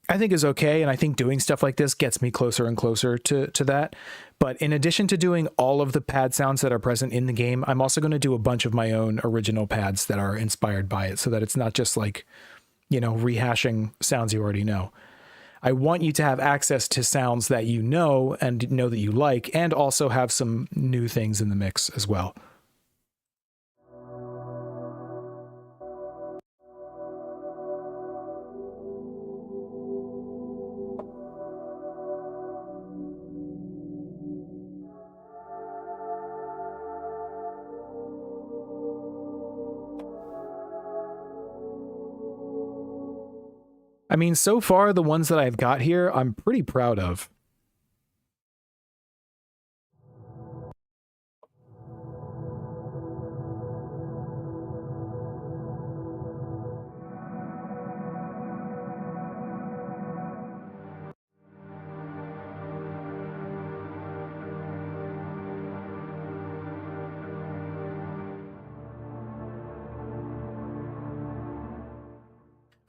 I think is okay. And I think doing stuff like this gets me closer and closer to that. But in addition to doing all of the pad sounds that are present in the game, I'm also going to do a bunch of my own original pads that are inspired by it so that it's not just like, you know, rehashing sounds you already know. I want you to have access to sounds that you know and know that you like, and also have some new things in the mix as well. I mean, so far, the ones that I've got here, I'm pretty proud of.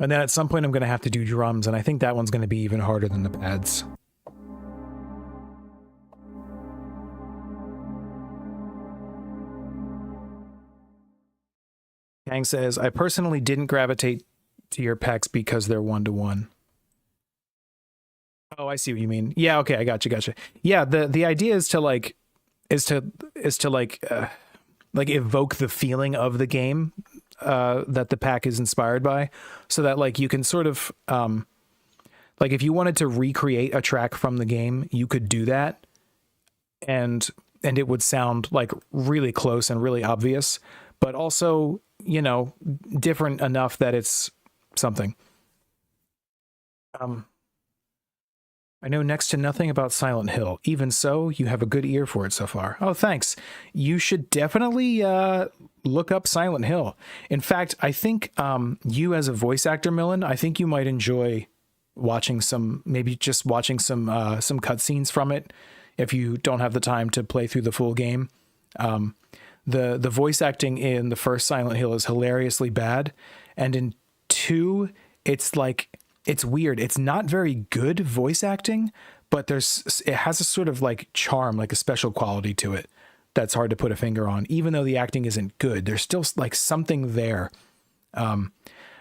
And then at some point I'm going to have to do drums, and I think that one's going to be even harder than the pads. Kang says, I personally didn't gravitate to your packs because they're one-to-one. Oh, I see what you mean. Yeah, okay, I gotcha. Yeah, the idea is to like evoke the feeling of the game that the pack is inspired by, so that like you can sort of like if you wanted to recreate a track from the game, you could do that, and it would sound like really close and really obvious, but also, you know, different enough that it's something. I know next to nothing about Silent Hill. Even so, you have a good ear for it so far. Oh, thanks. You should definitely look up Silent Hill. In fact, I think you as a voice actor, Millen, I think you might enjoy watching maybe just watching some cutscenes from it if you don't have the time to play through the full game. The voice acting in the first Silent Hill is hilariously bad, and in 2, it's like, it's weird. It's not very good voice acting, but it has a sort of like charm, like a special quality to it that's hard to put a finger on. Even though the acting isn't good, there's still like something there. And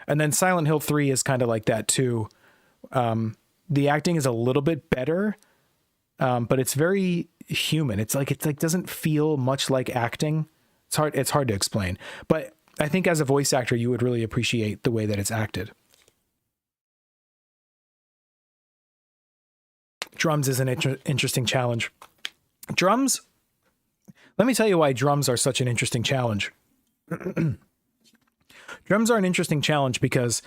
then Silent Hill 3 is kind of like that too. The acting is a little bit better, but it's very human. It's like doesn't feel much like acting. It's hard to explain, but I think as a voice actor, you would really appreciate the way that it's acted. Drums is an interesting challenge. Drums, let me tell you why drums are such an interesting challenge. Drums are an interesting challenge because,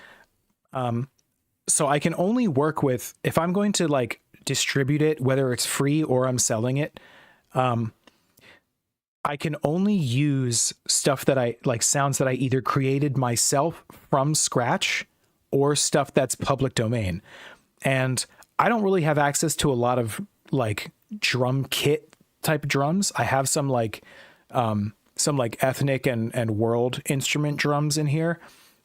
so I can only work with, if I'm going to like distribute it, whether it's free or I'm selling it, I can only use stuff that I like, sounds that I either created myself from scratch or stuff that's public domain. And I don't really have access to a lot of like drum kit type drums. I have some like ethnic and world instrument drums in here,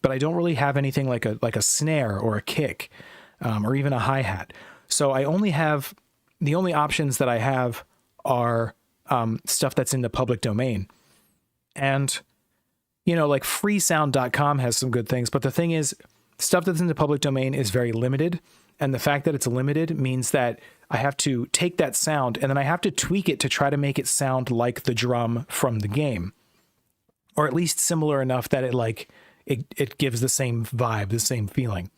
but I don't really have anything like a snare or a kick, or even a hi-hat. So I only have, the only options that I have are stuff that's in the public domain. And, like freesound.com has some good things, but the thing is, stuff that's in the public domain is very limited. And the fact that it's limited means that I have to take that sound and then I have to tweak it to try to make it sound like the drum from the game, or at least similar enough that it gives the same vibe, the same feeling.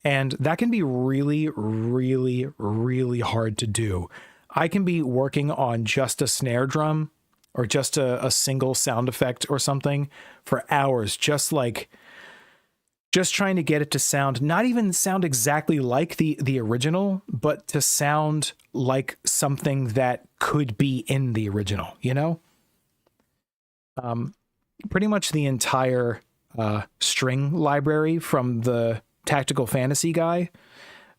And that can be really, really, really hard to do. I can be working on just a snare drum or just a single sound effect or something for hours, just trying to get it to sound, not even sound exactly like the original, but to sound like something that could be in the original, Pretty much the entire string library from the Tactical Fantasy guy,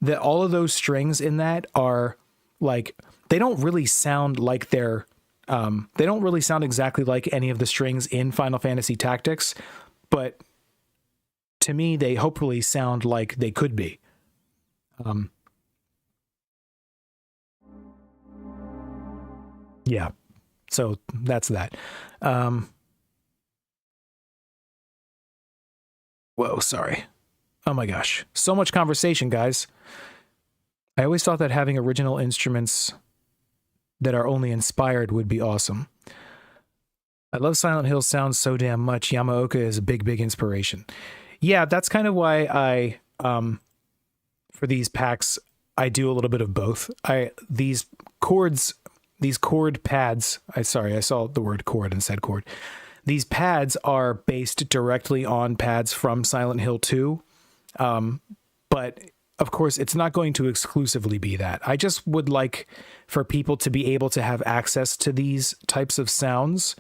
that all of those strings in that are they don't really sound like they don't really sound exactly like any of the strings in Final Fantasy Tactics, but to me, they hopefully sound like they could be. Yeah. So that's that. Whoa, sorry. Oh my gosh. So much conversation, guys. I always thought that having original instruments that are only inspired would be awesome. I love Silent Hill sounds so damn much. Yamaoka is a big, big inspiration. Yeah, that's kind of why I, for these packs, I do a little bit of both. These chord pads, I saw the word chord and said chord. These pads are based directly on pads from Silent Hill 2. But of course, it's not going to exclusively be that. I just would like for people to be able to have access to these types of sounds.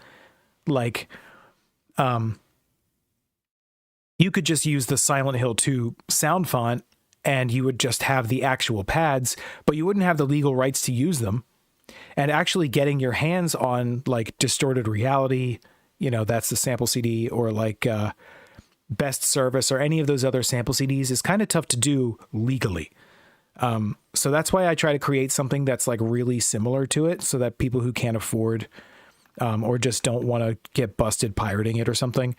You could just use the Silent Hill 2 sound font and you would just have the actual pads, but you wouldn't have the legal rights to use them. And actually getting your hands on Distorted Reality, that's the sample CD, or Best Service or any of those other sample CDs is kind of tough to do legally. So that's why I try to create something that's really similar to it, so that people who can't afford or just don't want to get busted pirating it or something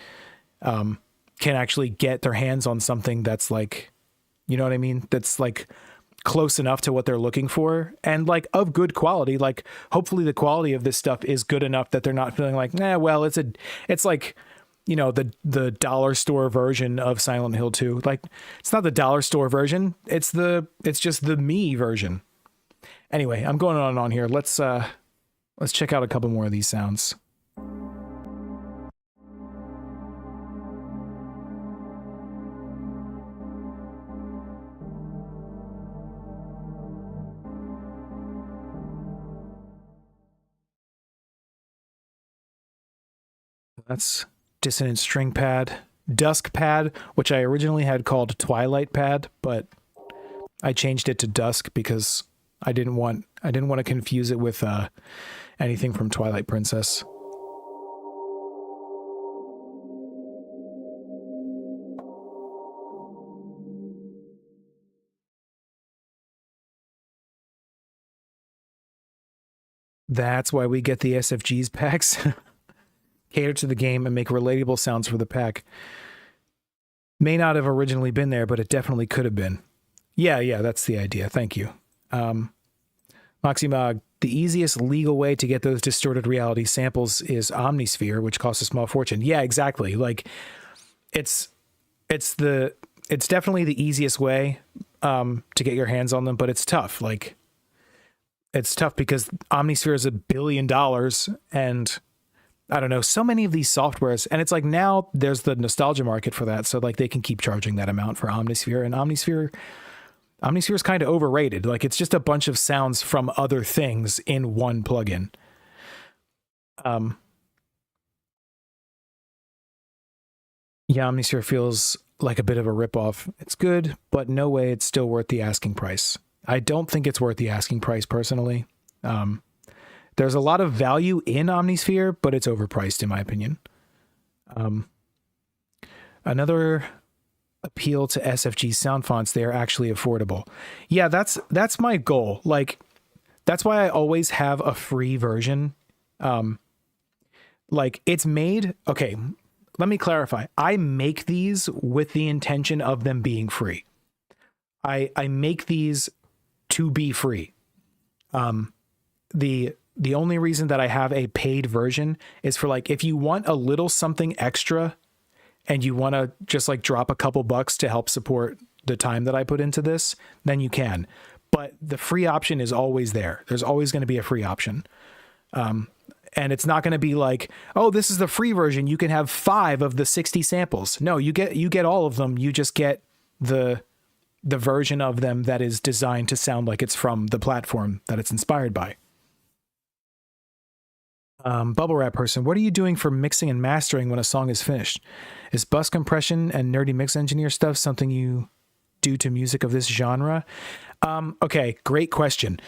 can actually get their hands on something that's you know what I mean? That's close enough to what they're looking for and of good quality. Hopefully the quality of this stuff is good enough that they're not feeling well, it's the dollar store version of Silent Hill 2. It's not the dollar store version. It's just the me version. Anyway, I'm going on and on here. Let's check out a couple more of these sounds. That's Dissonant String Pad, Dusk Pad, which I originally had called Twilight Pad, but I changed it to Dusk because I didn't want to confuse it with anything from Twilight Princess. That's why we get the SFGs packs. Cater to the game and make relatable sounds for the pack. May not have originally been there, but it definitely could have been. Yeah, that's the idea. Thank you. Moximog, the easiest legal way to get those Distorted Reality samples is Omnisphere, which costs a small fortune. Yeah, exactly. It's definitely the easiest way to get your hands on them, but it's tough. It's tough because Omnisphere is $1 billion and I don't know, so many of these softwares, and it's now there's the nostalgia market for that, so they can keep charging that amount for Omnisphere, and Omnisphere is kind of overrated. It's just a bunch of sounds from other things in one plugin. Yeah, Omnisphere feels like a bit of a ripoff. It's good, but no way it's still worth the asking price. I don't think it's worth the asking price personally. There's a lot of value in Omnisphere, but it's overpriced in my opinion. Another appeal to SFG sound fonts, they are actually affordable. Yeah, that's my goal. Like, that's why I always have a free version. Like, it's made, okay, let me clarify. I make these with the intention of them being free. I make these to be free. The only reason that I have a paid version is for, like, if you want a little something extra and you want to just like drop a couple bucks to help support the time that I put into this, then you can. But the free option is always there. There's always going to be a free option. And it's not going to be like, oh, this is the free version, you can have 5 of the 60 samples. No, you get all of them. You just get the version of them that is designed to sound like it's from the platform that it's inspired by. Bubble Wrap person, what are you doing for mixing and mastering when a song is finished? Is bus compression and nerdy mix engineer stuff something you do to music of this genre? Okay, great question.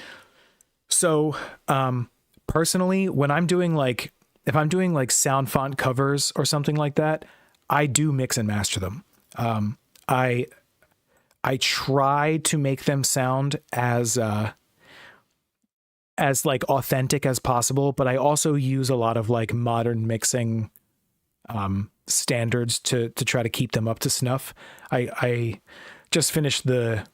So, personally, when I'm doing like, if I'm doing like sound font covers or something like that, I do mix and master them. I try to make them sound as like authentic as possible, but I also use a lot of like modern mixing standards to try to keep them up to snuff. I just finished the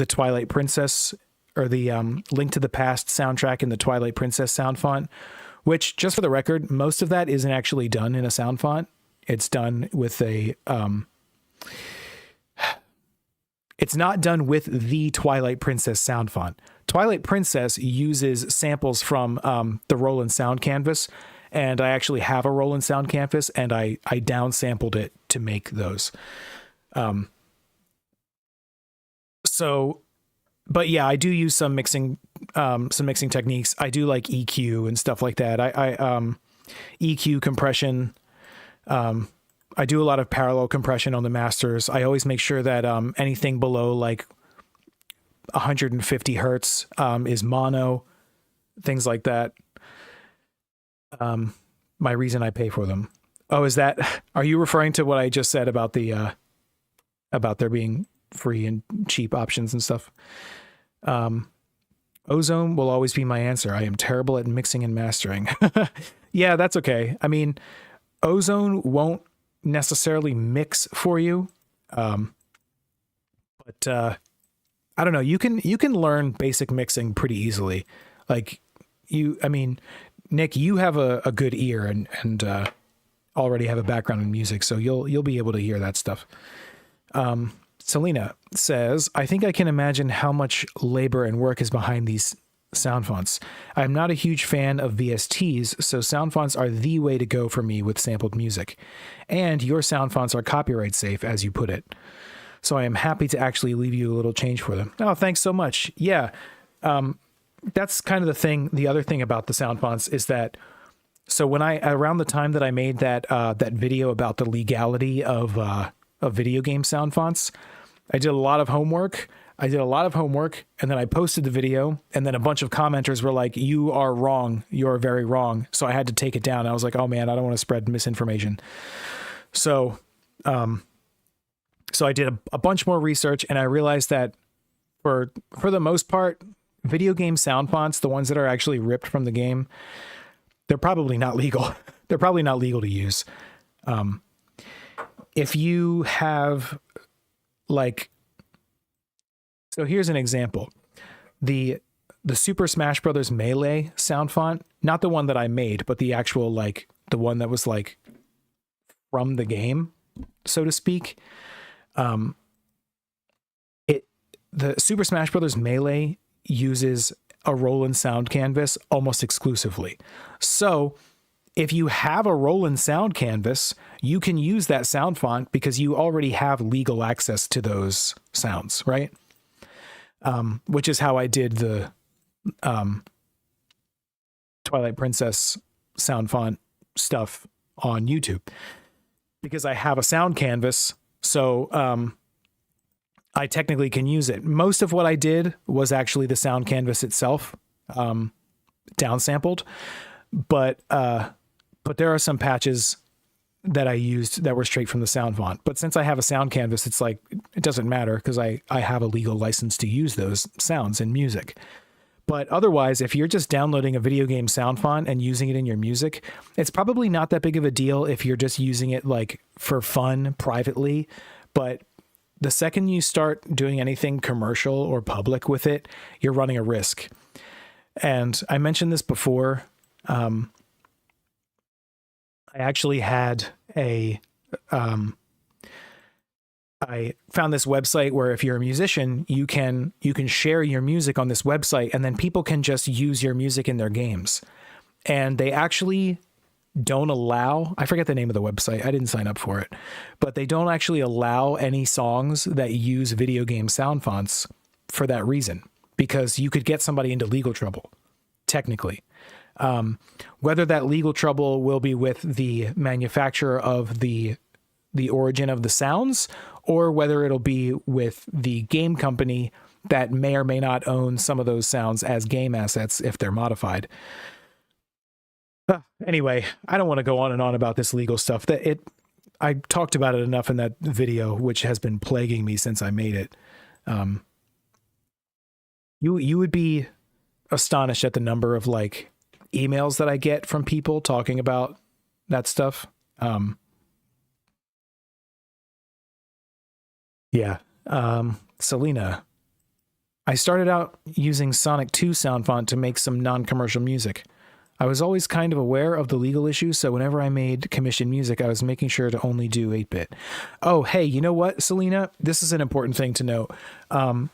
Twilight Princess, or the Link to the Past soundtrack in the Twilight Princess sound font, which, just for the record, most of that isn't actually done in a sound font. It's done with a it's not done with the Twilight Princess sound font. Twilight Princess uses samples from the Roland Sound Canvas, and I actually have a Roland Sound Canvas, and I downsampled it to make those. But yeah, I do use some mixing techniques. I do like EQ and stuff like that. I EQ compression. I do a lot of parallel compression on the masters. I always make sure that anything below like 150 hertz is mono, things like that. My reason I pay for them. Oh, are you referring to what I just said about about there being free and cheap options and stuff? Ozone will always be my answer. I am terrible at mixing and mastering. Yeah, that's okay. I mean, Ozone won't necessarily mix for you. But I don't know. You can learn basic mixing pretty easily. Like Nick, you have a good ear and already have a background in music, so you'll be able to hear that stuff. Selena says, I think I can imagine how much labor and work is behind these sound fonts. I'm not a huge fan of VSTs, so sound fonts are the way to go for me with sampled music. And your sound fonts are copyright safe, as you put it. So I am happy to actually leave you a little change for them. Oh, thanks so much. Yeah. That's kind of the thing. The other thing about the sound fonts is that, so when around the time that I made that video about the legality of video game sound fonts, I did a lot of homework. And then I posted the video, and then a bunch of commenters were like, you are wrong. You're very wrong. So I had to take it down. I was like, oh man, I don't want to spread misinformation. So I did a bunch more research, and I realized that for the most part, video game sound fonts, the ones that are actually ripped from the game, they're probably not legal. They're probably not legal to use. If you have so here's an example. The Super Smash Brothers Melee sound font, not the one that I made, but the actual, the one that was from the game, so to speak. The Super Smash Brothers Melee uses a Roland Sound Canvas almost exclusively. So if you have a Roland Sound Canvas, you can use that sound font because you already have legal access to those sounds, right? Which is how I did the Twilight Princess sound font stuff on YouTube, because I have a sound canvas. So I technically can use it. Most of what I did was actually the sound canvas itself, downsampled, but there are some patches that I used that were straight from the sound font. But since I have a sound canvas, it's like, it doesn't matter because I have a legal license to use those sounds in music. But otherwise, if you're just downloading a video game sound font and using it in your music, it's probably not that big of a deal if you're just using it like for fun privately. But the second you start doing anything commercial or public with it, you're running a risk. And I mentioned this before. I actually had I found this website where if you're a musician, you can share your music on this website, and then people can just use your music in their games. And they actually don't allow, I forget the name of the website, I didn't sign up for it, but they don't actually allow any songs that use video game sound fonts for that reason, because you could get somebody into legal trouble, technically. Whether that legal trouble will be with the manufacturer of the origin of the sounds, or whether it'll be with the game company that may or may not own some of those sounds as game assets if they're modified. Anyway, I don't want to go on and on about this legal stuff. I talked about it enough in that video, which has been plaguing me since I made it. You would be astonished at the number of like emails that I get from people talking about that stuff. Yeah. Selena, I started out using Sonic 2 sound font to make some non-commercial music. I was always kind of aware of the legal issues, so whenever I made commissioned music, I was making sure to only do 8-bit. Oh, hey, you know what, Selena? This is an important thing to note. The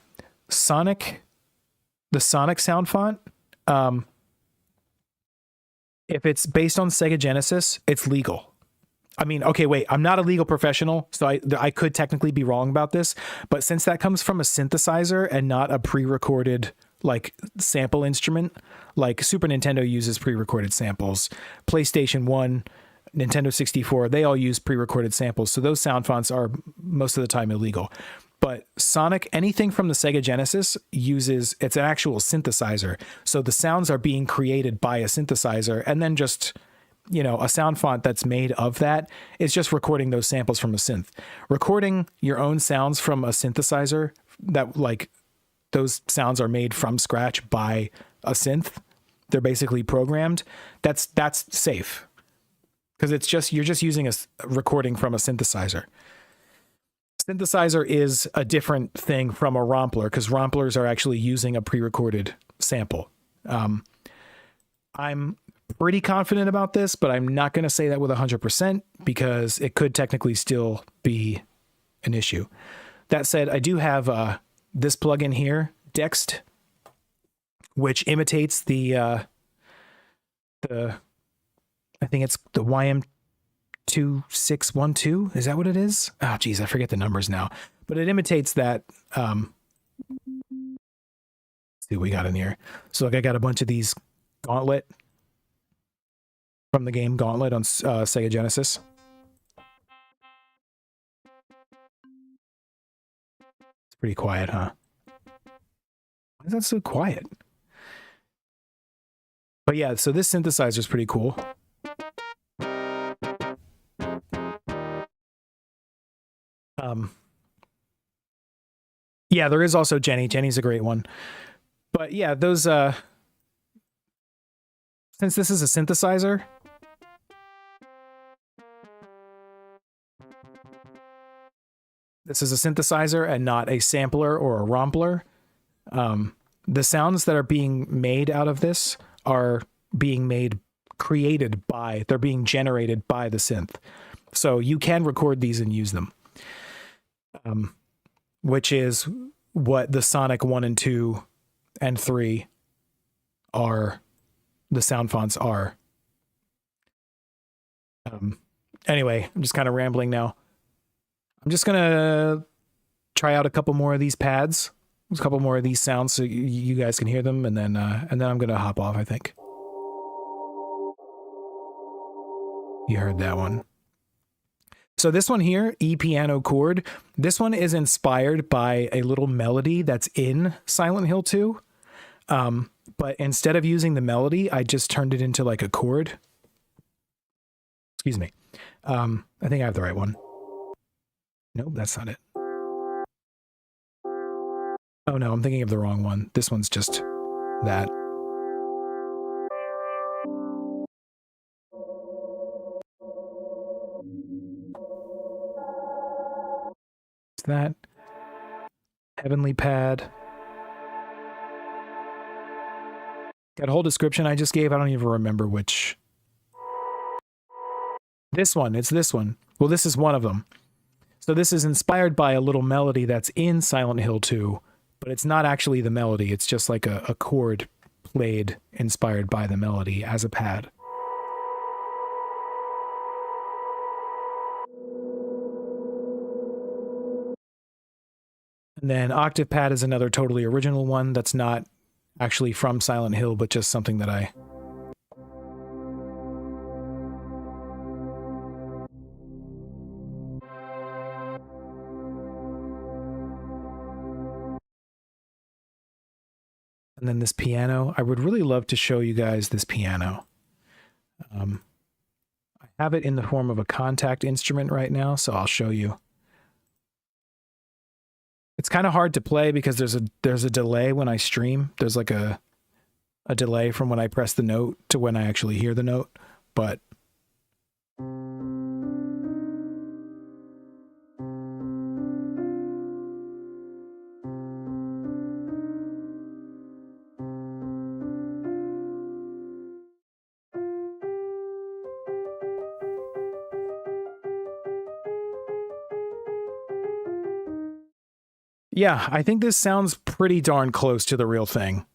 Sonic sound font, if it's based on Sega Genesis, it's legal. I mean, okay, wait, I'm not a legal professional, so I could technically be wrong about this, but since that comes from a synthesizer and not a pre-recorded like sample instrument, like Super Nintendo uses pre-recorded samples, PlayStation 1, Nintendo 64, they all use pre-recorded samples, so those sound fonts are most of the time illegal. But Sonic, anything from the Sega Genesis it's an actual synthesizer, so the sounds are being created by a synthesizer, and then just, you know, a sound font that's made of that is just recording those samples from a synth. Recording your own sounds from a synthesizer, that like those sounds are made from scratch by a synth, they're basically programmed, that's safe, because you're just using a recording from a synthesizer. Synthesizer is a different thing from a Rompler, because Romplers are actually using a pre-recorded sample. I'm pretty confident about this, but I'm not going to say that with 100% because it could technically still be an issue. That said, I do have this plugin here, Dext, which imitates the I think it's the YM2612. Is that what it is? Oh, geez, I forget the numbers now. But it imitates that. Let's see what we got in here. So like I got a bunch of these Gauntlet from the game Gauntlet on Sega Genesis. It's pretty quiet, huh? Why is that so quiet? But yeah, so this synthesizer is pretty cool. Yeah, there is also Jenny. Jenny's a great one. But yeah, those since this is a synthesizer, and not a sampler or a Rompler. The sounds that are being made out of this are being they're being generated by the synth. So you can record these and use them. Which is what the Sonic 1 and 2 and 3 are, the sound fonts are. Anyway, I'm just kind of rambling now. I'm just going to try out a couple more of these pads, a couple more of these sounds so you guys can hear them, and then I'm going to hop off, I think. You heard that one. So this one here, E Piano Chord, this one is inspired by a little melody that's in Silent Hill 2. But instead of using the melody, I just turned it into like a chord. Excuse me. I think I have the right one. Nope, that's not it. Oh no, I'm thinking of the wrong one. This one's just that. Is that Heavenly Pad? That whole description I just gave, I don't even remember which. This one, it's this one. Well, this is one of them. So this is inspired by a little melody that's in Silent Hill 2, but it's not actually the melody. It's just like a chord played inspired by the melody as a pad. And then Octave Pad is another totally original one that's not actually from Silent Hill, but just something that I... And then this piano, I would really love to show you guys this piano. I have it in the form of a contact instrument right now, so I'll show you. It's kind of hard to play because there's a delay when I stream. There's like a delay from when I press the note to when I actually hear the note, but yeah, I think this sounds pretty darn close to the real thing.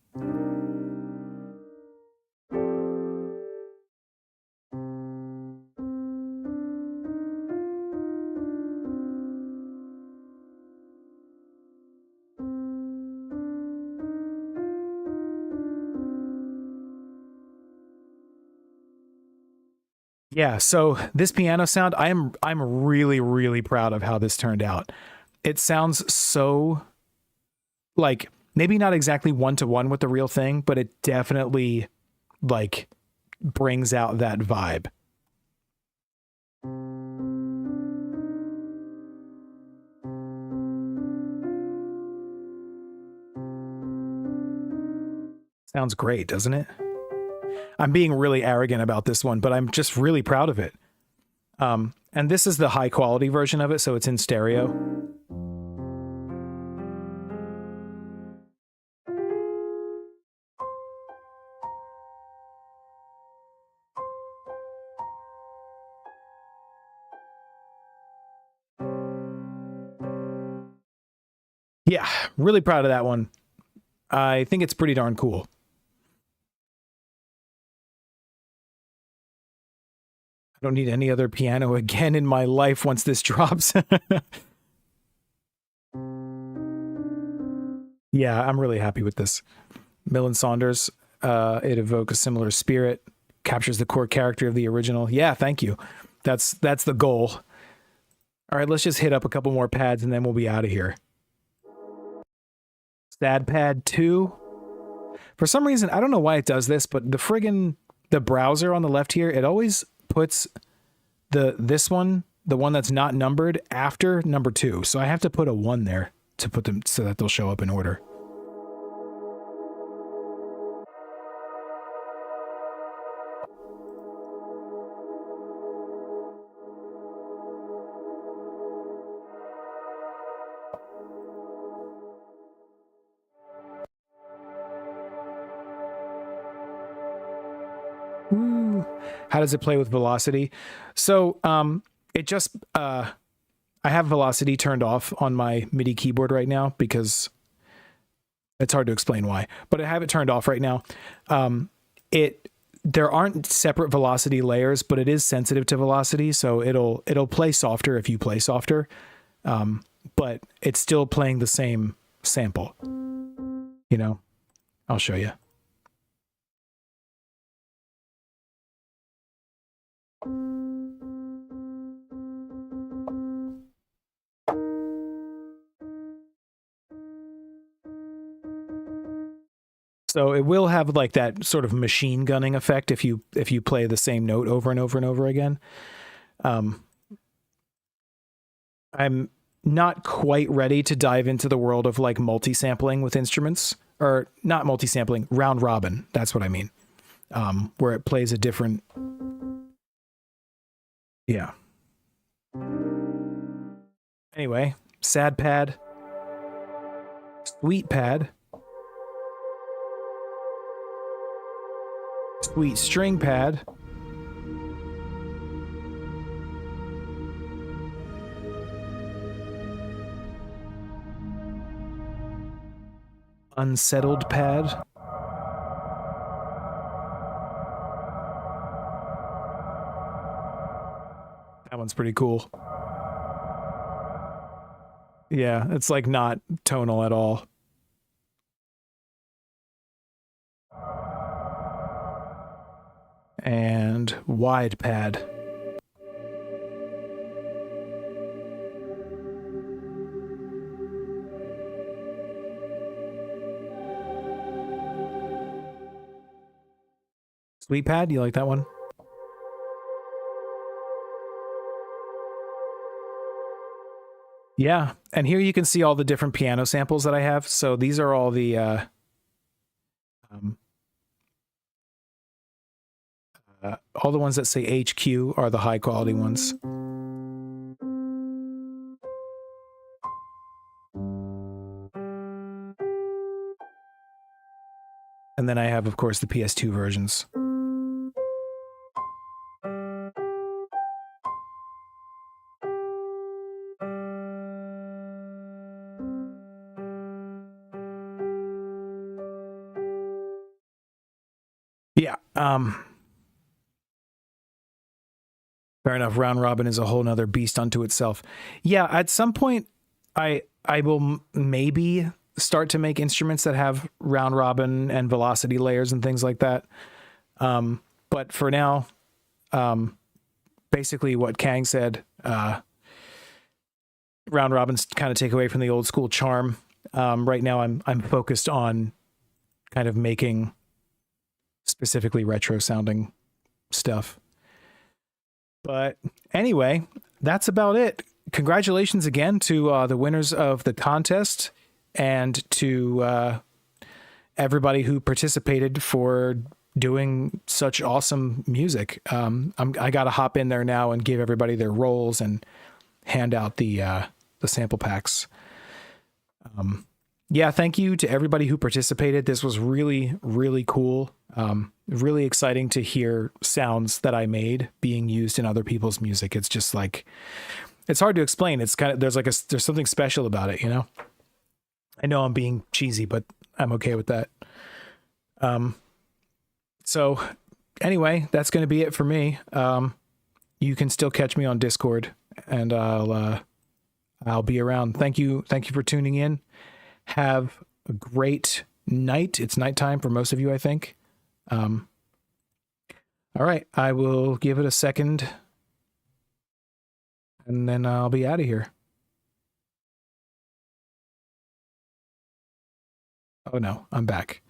Yeah, so this piano sound, I'm really, really proud of how this turned out. It sounds so, like, maybe not exactly one-to-one with the real thing, but it definitely, like, brings out that vibe. Sounds great, doesn't it? I'm being really arrogant about this one, but I'm just really proud of it. And this is the high quality version of it, so it's in stereo. Yeah, really proud of that one. I think it's pretty darn cool. I don't need any other piano again in my life once this drops. Yeah, I'm really happy with this. Millen Saunders, it evokes a similar spirit, captures the core character of the original. Yeah, thank you. That's the goal. All right, let's just hit up a couple more pads and then we'll be out of here. Sad Pad 2. For some reason, I don't know why it does this, but the browser on the left here, it always puts this one, the one that's not numbered, after number 2. So I have to put a 1 there to put them so that they'll show up in order. Ooh. How does it play with velocity? So it just I have velocity turned off on my MIDI keyboard right now because it's hard to explain why, but I have it turned off right now. There aren't separate velocity layers, but it is sensitive to velocity, so it'll play softer if you play softer, but it's still playing the same sample. You know, I'll show you. So it will have like that sort of machine gunning effect if you play the same note over and over and over again. Um, I'm not quite ready to dive into the world of like multi-sampling with instruments, or not multi-sampling, round robin. That's what I mean. Where it plays a different, yeah. Anyway, sad pad, sweet pad, sweet string pad, unsettled pad. That one's pretty cool. Yeah, it's like not tonal at all. And wide pad. Sweet pad, you like that one? Yeah, and here you can see all the different piano samples that I have. So these are all the um, all the ones that say HQ are the high quality ones. And then I have, of course, the PS2 versions. Yeah. Fair enough. Round robin is a whole nother beast unto itself. Yeah. At some point, I will maybe start to make instruments that have round robin and velocity layers and things like that. But for now, basically what Kang said, round robins kind of take away from the old school charm. Right now, I'm focused on kind of making specifically retro sounding stuff. But anyway, that's about it. Congratulations again to the winners of the contest, and to everybody who participated for doing such awesome music. I got to hop in there now and give everybody their roles and hand out the sample packs. Yeah, thank you to everybody who participated. This was really, really cool. Really exciting to hear sounds that I made being used in other people's music. It's just like, it's hard to explain. It's kind of, there's something special about it, you know? I know I'm being cheesy, but I'm okay with that. So anyway, that's going to be it for me. You can still catch me on Discord, and I'll be around. Thank you for tuning in. Have a great night. It's nighttime for most of you, I think. All right, I will give it a second, and then I'll be out of here. Oh no, I'm back.